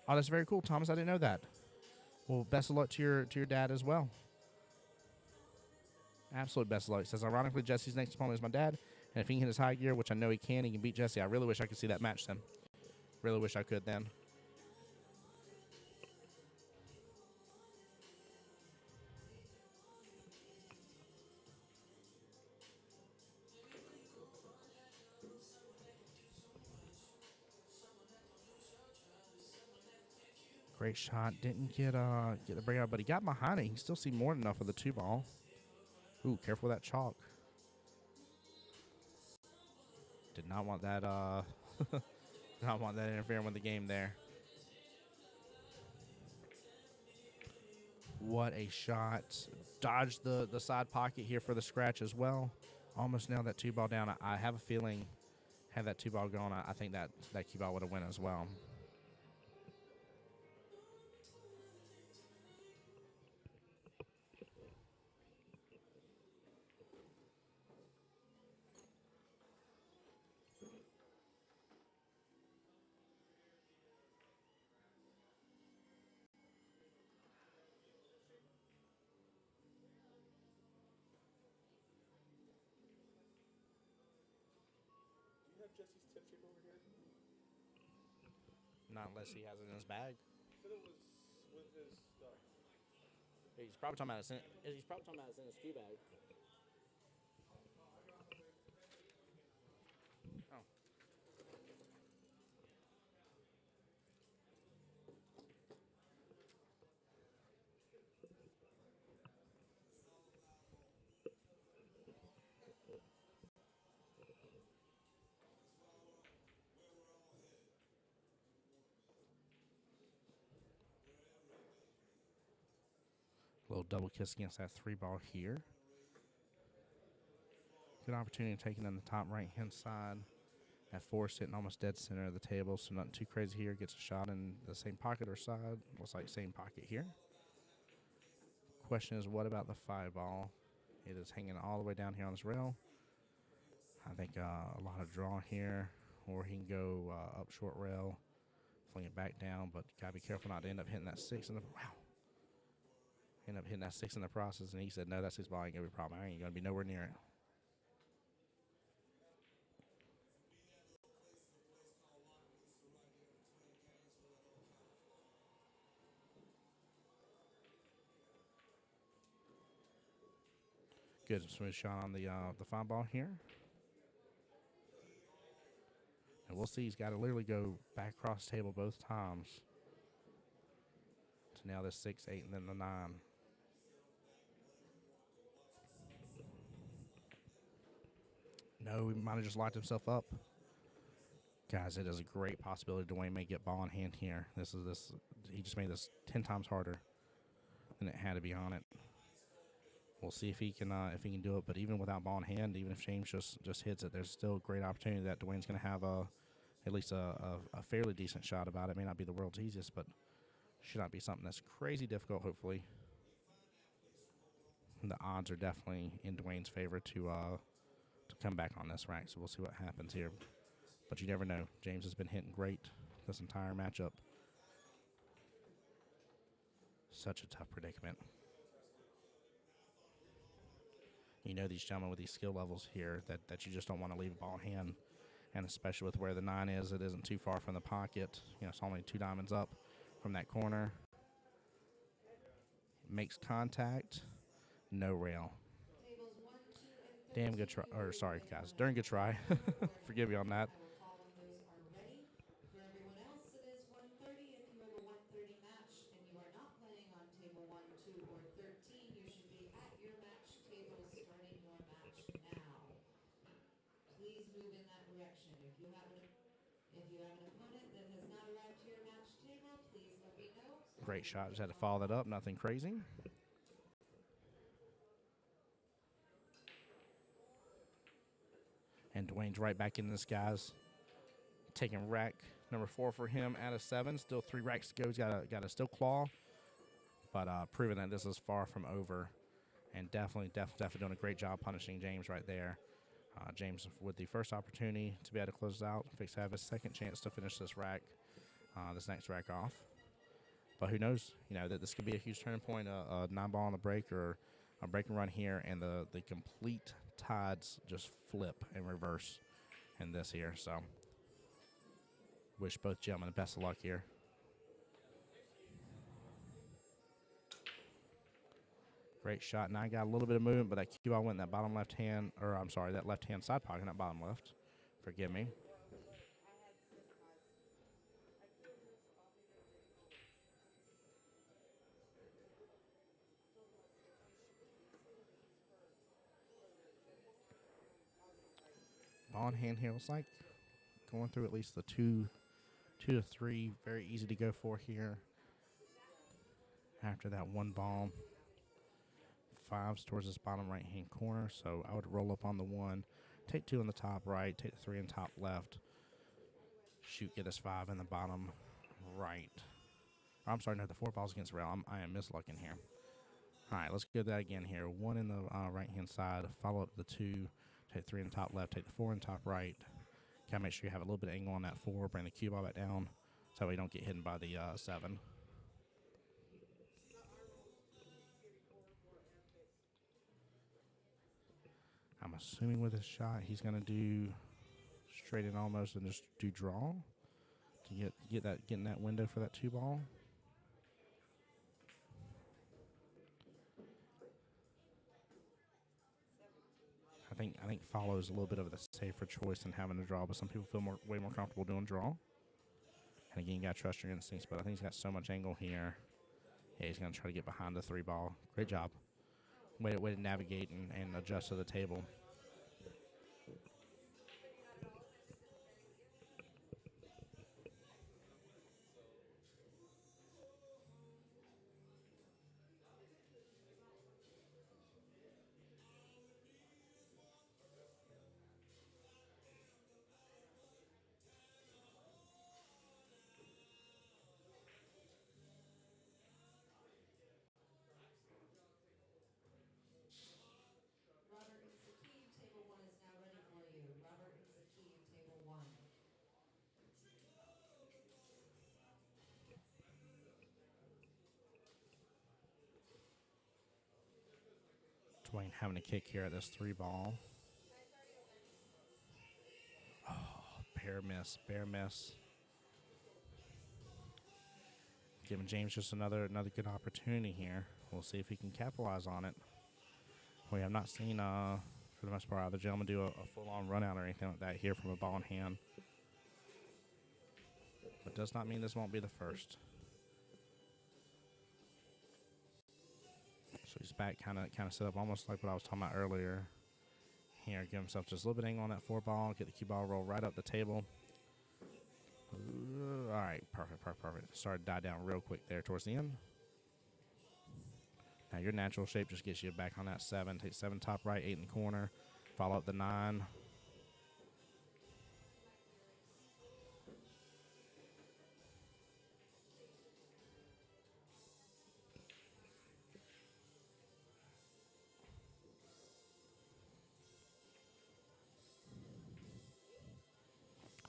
Oh, that's very cool, Thomas. I didn't know that. Well, best of luck to your dad as well. Absolute best of luck. It says, ironically, Jesse's next opponent is my dad, and if he can hit his high gear, which I know he can beat Jesse. I really wish I could see that match then. Really wish I could then. Great shot. Didn't get the breakout, but he got behind it. He can still see more than enough of the 2-ball. Ooh, careful with that chalk. Did not want that did not want that interfering with the game there. What a shot. Dodged the side pocket here for the scratch as well. Almost nailed that 2-ball down. I have a feeling had that 2-ball going, I think that QBALL would have won as well. Jesse's tip sheet over here? Not unless he has it in his bag. He said it was with his stuff. He's probably talking about it's in his ski bag. Oh. Little double kiss against that 3-ball here. Good opportunity taking on the top right-hand side. At 4 sitting almost dead center of the table, so nothing too crazy here. Gets a shot in the same pocket or side. Looks like same pocket here. Question is, what about the 5-ball? It is hanging all the way down here on this rail. I think a lot of draw here, or he can go up short rail, fling it back down, but gotta be careful not to end up hitting that 6 in the End up hitting that 6 in the process, and he said, no, that 6-ball ain't gonna be a problem. I ain't gonna be nowhere near it. Good smooth shot on the 5 ball here. And we'll see. He's got to literally go back across the table both times to nail this 6, 8, and then the 9. No, he might have just locked himself up. Guys, it is a great possibility Dwayne may get ball in hand here. He just made this 10 times harder than it had to be on it. We'll see if he can do it. But even without ball in hand, even if James just hits it, there's still a great opportunity that Dwayne's going to have at least a fairly decent shot about it. May not be the world's easiest, but should not be something that's crazy difficult, hopefully. And the odds are definitely in Dwayne's favor to come back on this rack, so we'll see what happens here. But you never know. James has been hitting great this entire matchup. Such a tough predicament. You know these gentlemen with these skill levels here that you just don't want to leave a ball in hand. And especially with where the 9 is, it isn't too far from the pocket. You know, it's only 2 diamonds up from that corner. Makes contact. No rail. Damn good try. Or sorry, guys. Darn good try. Forgive me on that. Great shot. Just had to follow that up. Nothing crazy. And Dwayne's right back in this, guys. Taking rack number 4 for him out of 7. Still 3 racks to go. He's got to still claw. But proving that this is far from over. And definitely doing a great job punishing James right there. James with the first opportunity to be able to close it out. Fix to have his second chance to finish this rack, this next rack off. But who knows? You know, that this could be a huge turning point, a 9 ball on the break or a break and run here, and the complete tides just flip and reverse in this here. So wish both gentlemen the best of luck here. Great shot. Now I got a little bit of movement, but that cue ball went in that bottom left hand, or I'm sorry, that left hand side pocket, not bottom left. Forgive me. Ball in hand here. Looks like going through at least the 2 to 3. Very easy to go for here. After that 1 ball. 5s towards this bottom right hand corner. So I would roll up on the 1. Take 2 in the top right. Take the 3 in top left. Shoot, get us 5 in the bottom right. Or, I'm sorry, no, the 4 balls against rail. I am mislooking here. All right, let's get that again here. 1 in the right hand side. Follow up the 2. Take 3 in the top left, take the 4 in the top right. Gotta make sure you have a little bit of angle on that 4. Bring the cue ball back down so we don't get hit by the 7. I'm assuming with his shot, he's gonna do straight in almost and just do draw to get in that window for that 2 ball. I think follow is a little bit of the safer choice than having to draw, but some people feel way more comfortable doing draw. And again, you got to trust your instincts, but I think he's got so much angle here. Yeah, he's going to try to get behind the 3 ball. Great job. Way to navigate and adjust to the table. Dwayne having a kick here at this 3 ball. Oh, bare miss. Giving James just another good opportunity here. We'll see if he can capitalize on it. We have not seen, for the most part, either gentleman do a full-on run-out or anything like that here from a ball in hand. But does not mean this won't be the first. So he's back, kind of set up almost like what I was talking about earlier. Here, give himself just a little bit of angle on that 4-ball, get the cue ball roll right up the table. All right, perfect. Started to die down real quick there towards the end. Now your natural shape just gets you back on that 7. Take 7 top right, 8 in the corner. Follow up the 9.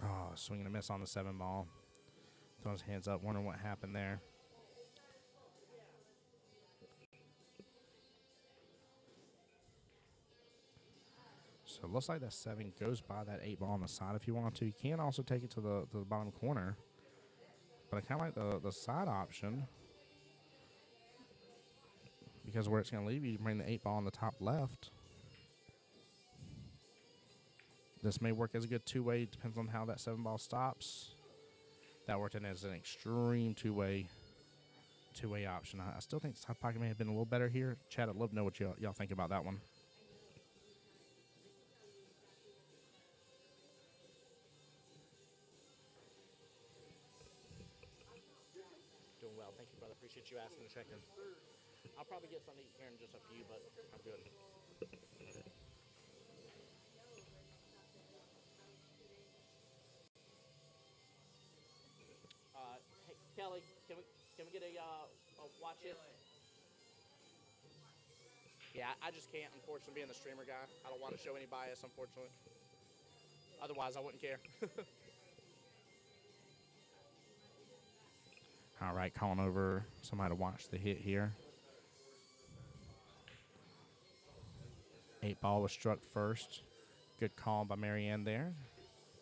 Oh, swing and a miss on the 7 ball. Throwing his hands up, wondering what happened there. So it looks like that 7 goes by that 8 ball on the side if you want to. You can also take it to the bottom corner. But I kind of like the side option. Because where it's going to leave you bring the 8 ball on the top left. This may work as a good two-way. Depends on how that 7 ball stops. That worked in as an extreme two-way option. I still think side pocket may have been a little better here. Chad, I'd love to know what y'all think about that one. Doing well. Thank you, brother. Appreciate you asking to check in. I'll probably get something to eat here in just a few, but I'm good. Hey, Kelly, can we get a watch it? Yeah, I just can't, unfortunately, being the streamer guy. I don't want to show any bias, unfortunately. Otherwise, I wouldn't care. All right, calling over somebody to watch the hit here. 8 ball was struck first. Good call by Marianne there.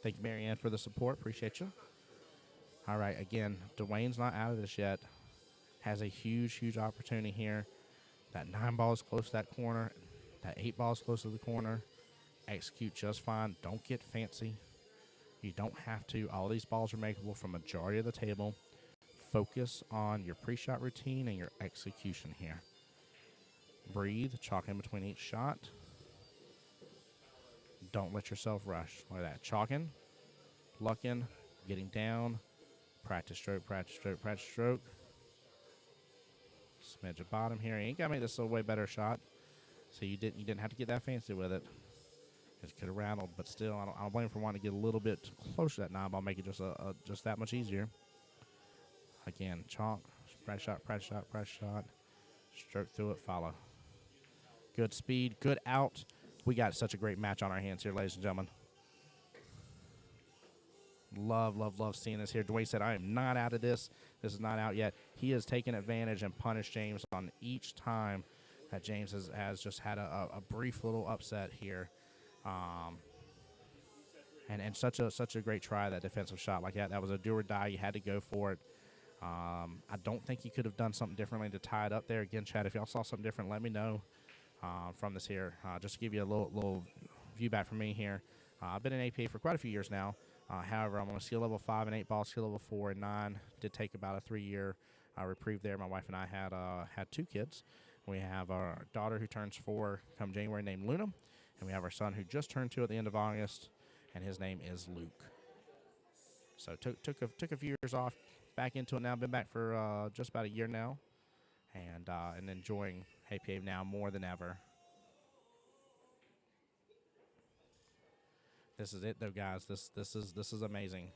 Thank you, Marianne, for the support. Appreciate you. All right, again, Dwayne's not out of this yet. Has a huge opportunity here. That 9 ball is close to that corner. That 8 ball is close to the corner. Execute just fine. Don't get fancy. You don't have to. All these balls are makeable from majority of the table. Focus on your pre-shot routine and your execution here. Breathe. Chalk in between each shot. Don't let yourself rush. Look at that. Chalking. Lucking. Getting down. Practice stroke. Smidge of bottom here. You ain't got to make this a way better shot. So you didn't have to get that fancy with it. It could have rattled, but still, I don't blame him for wanting to get a little bit closer to that 9 ball, make it just that much easier. Again, chalk, press shot. Stroke through it, follow. Good speed, good out. We got such a great match on our hands here, ladies and gentlemen. Love seeing this here. Dwayne said, I am not out of this. This is not out yet. He has taken advantage and punished James on each time that James has just had a brief little upset here. And such a great try, that defensive shot like that. That was a do or die. You had to go for it. I don't think you could have done something differently to tie it up there. Again, Chad, if y'all saw something different, let me know from this here. Just to give you a little view back from me here. I've been in APA for quite a few years now. However, I'm on a skill level 5 and 8 ball, skill level 4 and 9. Did take about a 3-year reprieve there. My wife and I had 2 kids. We have our daughter who turns 4 come January named Luna. And we have our son who just turned 2 at the end of August, and his name is Luke. So took a few years off, back into it now. Been back for just about a year now, and enjoying APA now more than ever. This is it though, guys. This is amazing.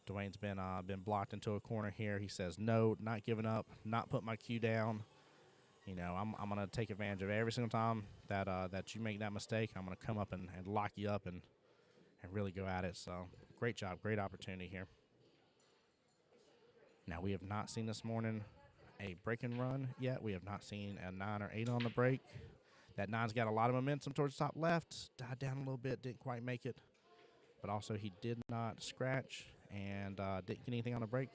Dwayne's been blocked into a corner here. He says no, not giving up, not put my cue down. I'm gonna take advantage of every single time that you make that mistake. I'm gonna come up and lock you up and really go at it. So great job, great opportunity here. Now we have not seen this morning a break and run yet. We have not seen a 9 or 8 on the break. That 9's got a lot of momentum towards the top left. Died down a little bit, didn't quite make it. But also he did not scratch and didn't get anything on the break.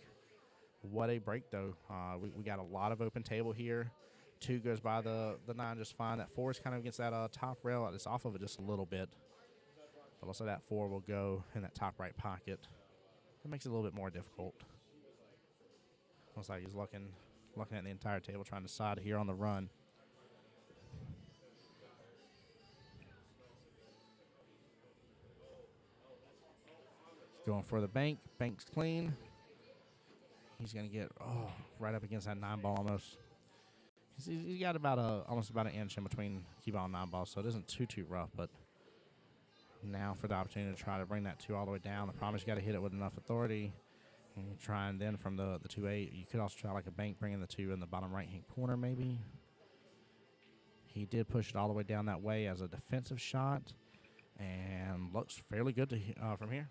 What a break, though. We got a lot of open table here. 2 goes by the 9 just fine. That 4 is kind of against that top rail. It's off of it just a little bit. But let's say that 4 will go in that top right pocket. That makes it a little bit more difficult. Looks like he's looking at the entire table, trying to decide here on the run. Going for the bank. Bank's clean. He's going to get, right up against that 9 ball almost. He's got almost about an inch in between cue ball and 9 ball, so it isn't too rough, but now for the opportunity to try to bring that 2 all the way down. The problem is you got to hit it with enough authority. And you try and then from the 2-8, you could also try like a bank, bringing the 2 in the bottom right-hand corner maybe. He did push it all the way down that way as a defensive shot, and looks fairly good from here.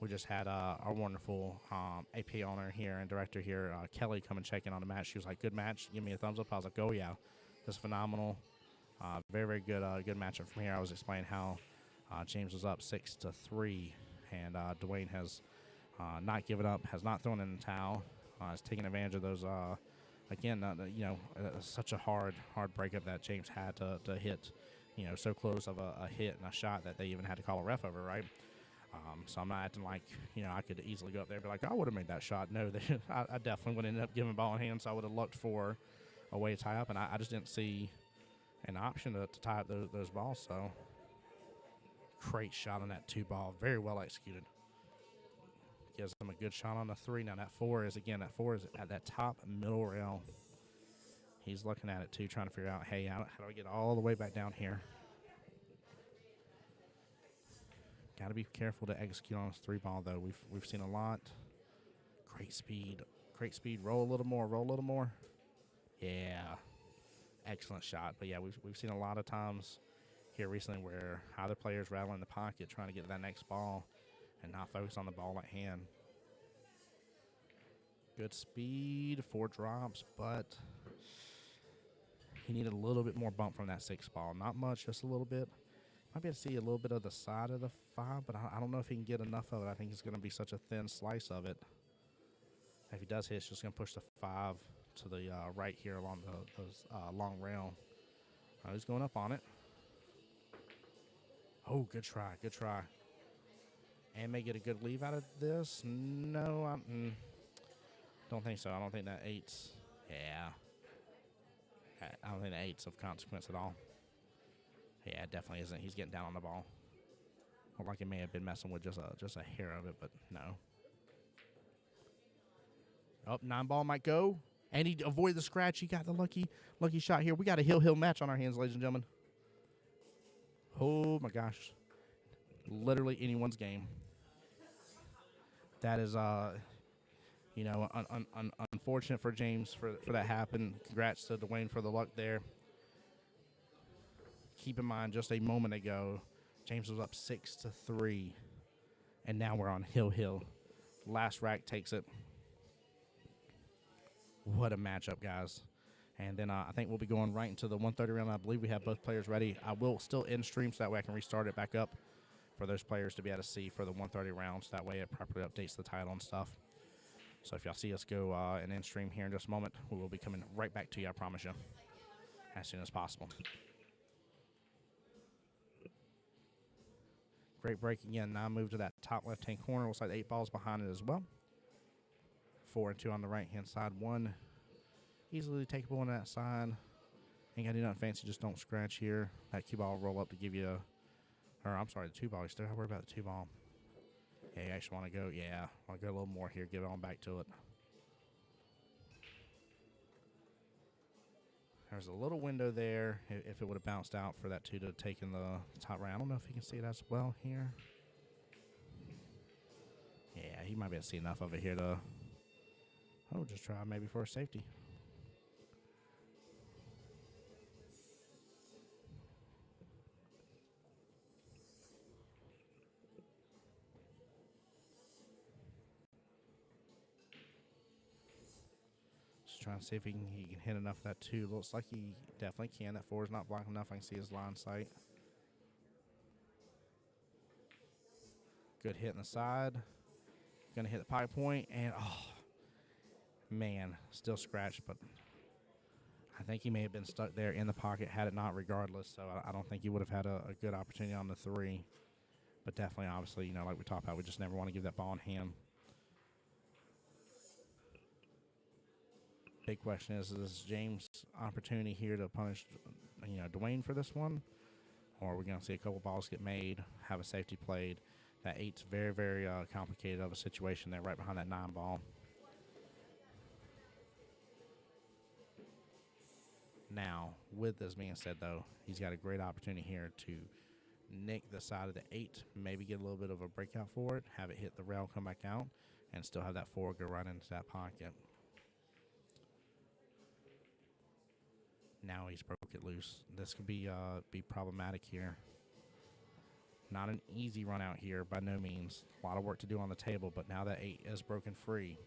We just had our wonderful AP owner here and director here, Kelly, come and check in on the match. She was like, "Good match. Give me a thumbs up." I was like, "Oh yeah, this is phenomenal. Very good matchup from here." I was explaining how James was up 6-3, and Dwayne has not given up, has not thrown in the towel, has taken advantage of those. Again, such a hard breakup that James had to hit, so close of a hit and a shot that they even had to call a ref over, right? So I'm not acting like, I could easily go up there and be like, I would have made that shot. No, I definitely would end up giving ball in hand, so I would have looked for a way to tie up, and I just didn't see an option to tie up those balls. So great shot on that 2 ball, very well executed. Gives him a good shot on the 3. Now that 4 is at that top middle rail. He's looking at it too, trying to figure out, hey, how do I get all the way back down here? Got to be careful to execute on this 3 ball, though. We've seen a lot. Great speed. Roll a little more. Yeah. Excellent shot. But, yeah, we've seen a lot of times here recently where either players rattle in the pocket trying to get to that next ball and not focus on the ball at hand. Good speed, 4 drops, but he needed a little bit more bump from that 6 ball. Not much, just a little bit. Might be able to see a little bit of the side of the 5, but I don't know if he can get enough of it. I think it's going to be such a thin slice of it. If he does hit, it's just going to push the 5 to the right here along the long rail. He's going up on it. Oh, good try. And may get a good leave out of this. No, I don't think so. I don't think that 8's. Yeah. I don't think that 8's of consequence at all. Yeah, it definitely isn't. He's getting down on the ball. Looked like he may have been messing with just a hair of it, but no. Oh, 9 ball might go. And he avoided the scratch. He got the lucky shot here. We got a hill match on our hands, ladies and gentlemen. Oh, my gosh. Literally anyone's game. That is, unfortunate for James for that happen. Congrats to Dwayne for the luck there. Keep in mind, just a moment ago, James was up 6-3, and now we're on hill. Last rack takes it. What a matchup, guys. And then I think we'll be going right into the 130 round. I believe we have both players ready. I will still end stream so that way I can restart it back up for those players to be able to see for the 130 rounds. That way it properly updates the title and stuff. So if y'all see us go and end stream here in just a moment, we will be coming right back to you, I promise you, as soon as possible. Great break again. Now move to that top left-hand corner. Looks like 8 balls behind it as well. 4 and 2 on the right-hand side. 1 easily takeable on that side. Ain't got to do nothing fancy. Just don't scratch here. That cue ball will roll up to give you the 2 ball. You still got to worry about the 2 ball. Yeah, you actually want to go. Yeah, want to go a little more here. Give it on back to it. There's a little window there if it would have bounced out for that 2 to take in the top right. I don't know if you can see it as well here. Yeah, he might be able to see enough of it here to, just try maybe for a safety. Just trying to see if he can hit enough of that 2. Looks like he definitely can. That 4 is not blocking enough. I can see his line sight. Good hit in the side. Going to hit the pocket point, and man, still scratched, but I think he may have been stuck there in the pocket had it not regardless, so I don't think he would have had a good opportunity on the 3. But definitely, obviously, you know, like we talked about, we just never want to give that ball in hand. Big question is this James' opportunity here to punish, you know, Dwayne for this one? Or are we going to see a couple balls get made, have a safety played? That 8's very, very complicated of a situation there right behind that 9 ball. Now, with this being said, though, he's got a great opportunity here to nick the side of the 8, maybe get a little bit of a breakout for it, have it hit the rail, come back out, and still have that 4 go right into that pocket. Now he's broke it loose. This could be problematic here. Not an easy run out here by no means. A lot of work to do on the table, but now that 8 is broken free,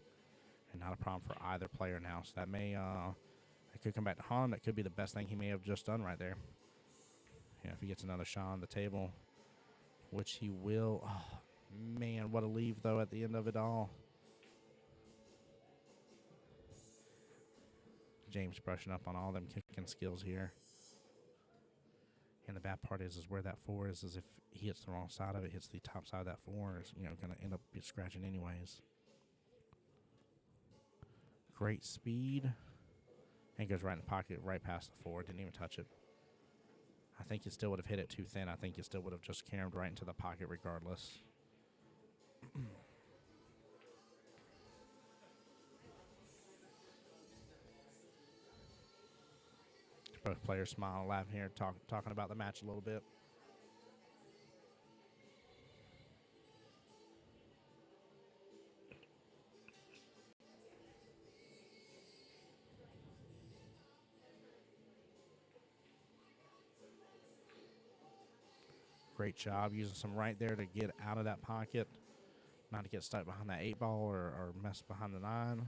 and not a problem for either player now. So that may it could come back to haunt him. That could be the best thing he may have just done right there. Yeah, if he gets another shot on the table, which he will. Oh, man, what a leave, though, at the end of it all. James brushing up on all them kicking skills here. And the bad part is where that 4 is if he hits the wrong side of it, hits the top side of that 4, is, you know, going to end up scratching anyways. Great speed. And goes right in the pocket, right past the 4. Didn't even touch it. I think it still would have hit it too thin. I think it still would have just caromed right into the pocket regardless. Both players smiling, laughing here, talking about the match a little bit. Great job using some right there to get out of that pocket, not to get stuck behind that 8 ball or mess behind the 9.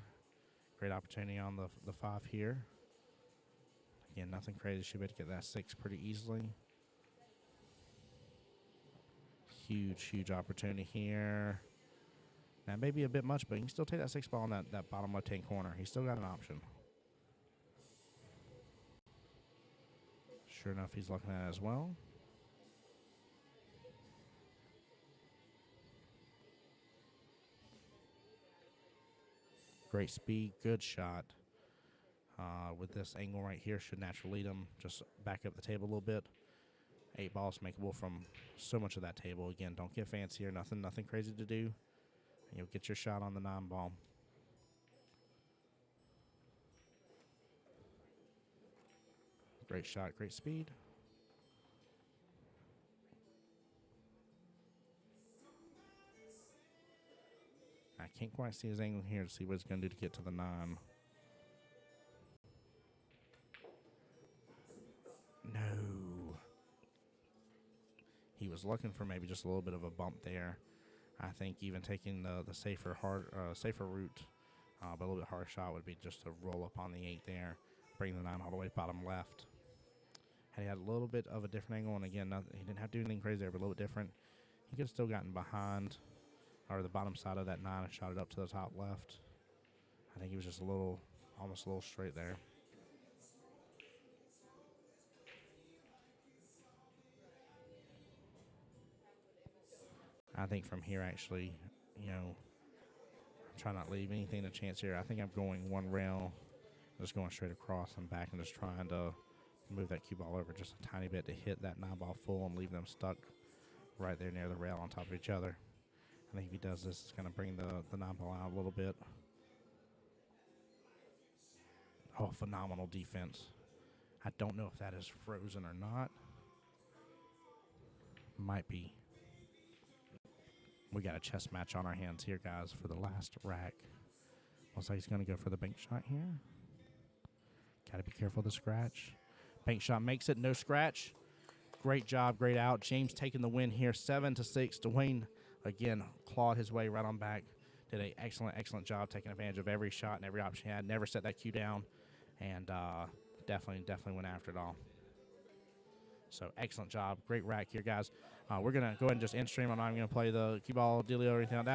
Great opportunity on the 5 here. Again, nothing crazy. Should be able to get that 6 pretty easily. Huge opportunity here. Now, maybe a bit much, but you can still take that 6 ball in that bottom left-hand corner. He's still got an option. Sure enough, he's looking at it as well. Great speed, good shot. With this angle right here, should naturally lead him. Just back up the table a little bit. 8 balls makeable from so much of that table. Again, don't get fancy here. Nothing crazy to do. And you'll get your shot on the 9 ball. Great shot, great speed. I can't quite see his angle here to see what he's going to do to get to the 9. No. He was looking for maybe just a little bit of a bump there. I think even taking the safer route, but a little bit harder shot would be just to roll up on the 8 there, bring the 9 all the way bottom left. Had he had a little bit of a different angle, and again, he didn't have to do anything crazy there, but a little bit different, he could have still gotten behind or the bottom side of that 9 and shot it up to the top left. I think he was just almost a little straight there. I think from here, actually, you know, try not to leave anything to chance here. I think I'm going 1 rail, just going straight across and back and just trying to move that cue ball over just a tiny bit to hit that 9 ball full and leave them stuck right there near the rail on top of each other. I think if he does this, it's going to bring the 9 ball out a little bit. Oh, phenomenal defense. I don't know if that is frozen or not. Might be. We got a chess match on our hands here, guys, for the last rack. Looks like he's going to go for the bank shot here. Got to be careful of the scratch. Bank shot makes it, no scratch. Great job, great out. James taking the win here, 7-6. Dwayne, again, clawed his way right on back did a excellent job taking advantage of every shot and every option he had. Never set that cue down, and definitely went after it all. So excellent job. Great rack here, guys. We're going to go ahead and just end stream. I'm not even going to play the cue ball dealio or anything like that.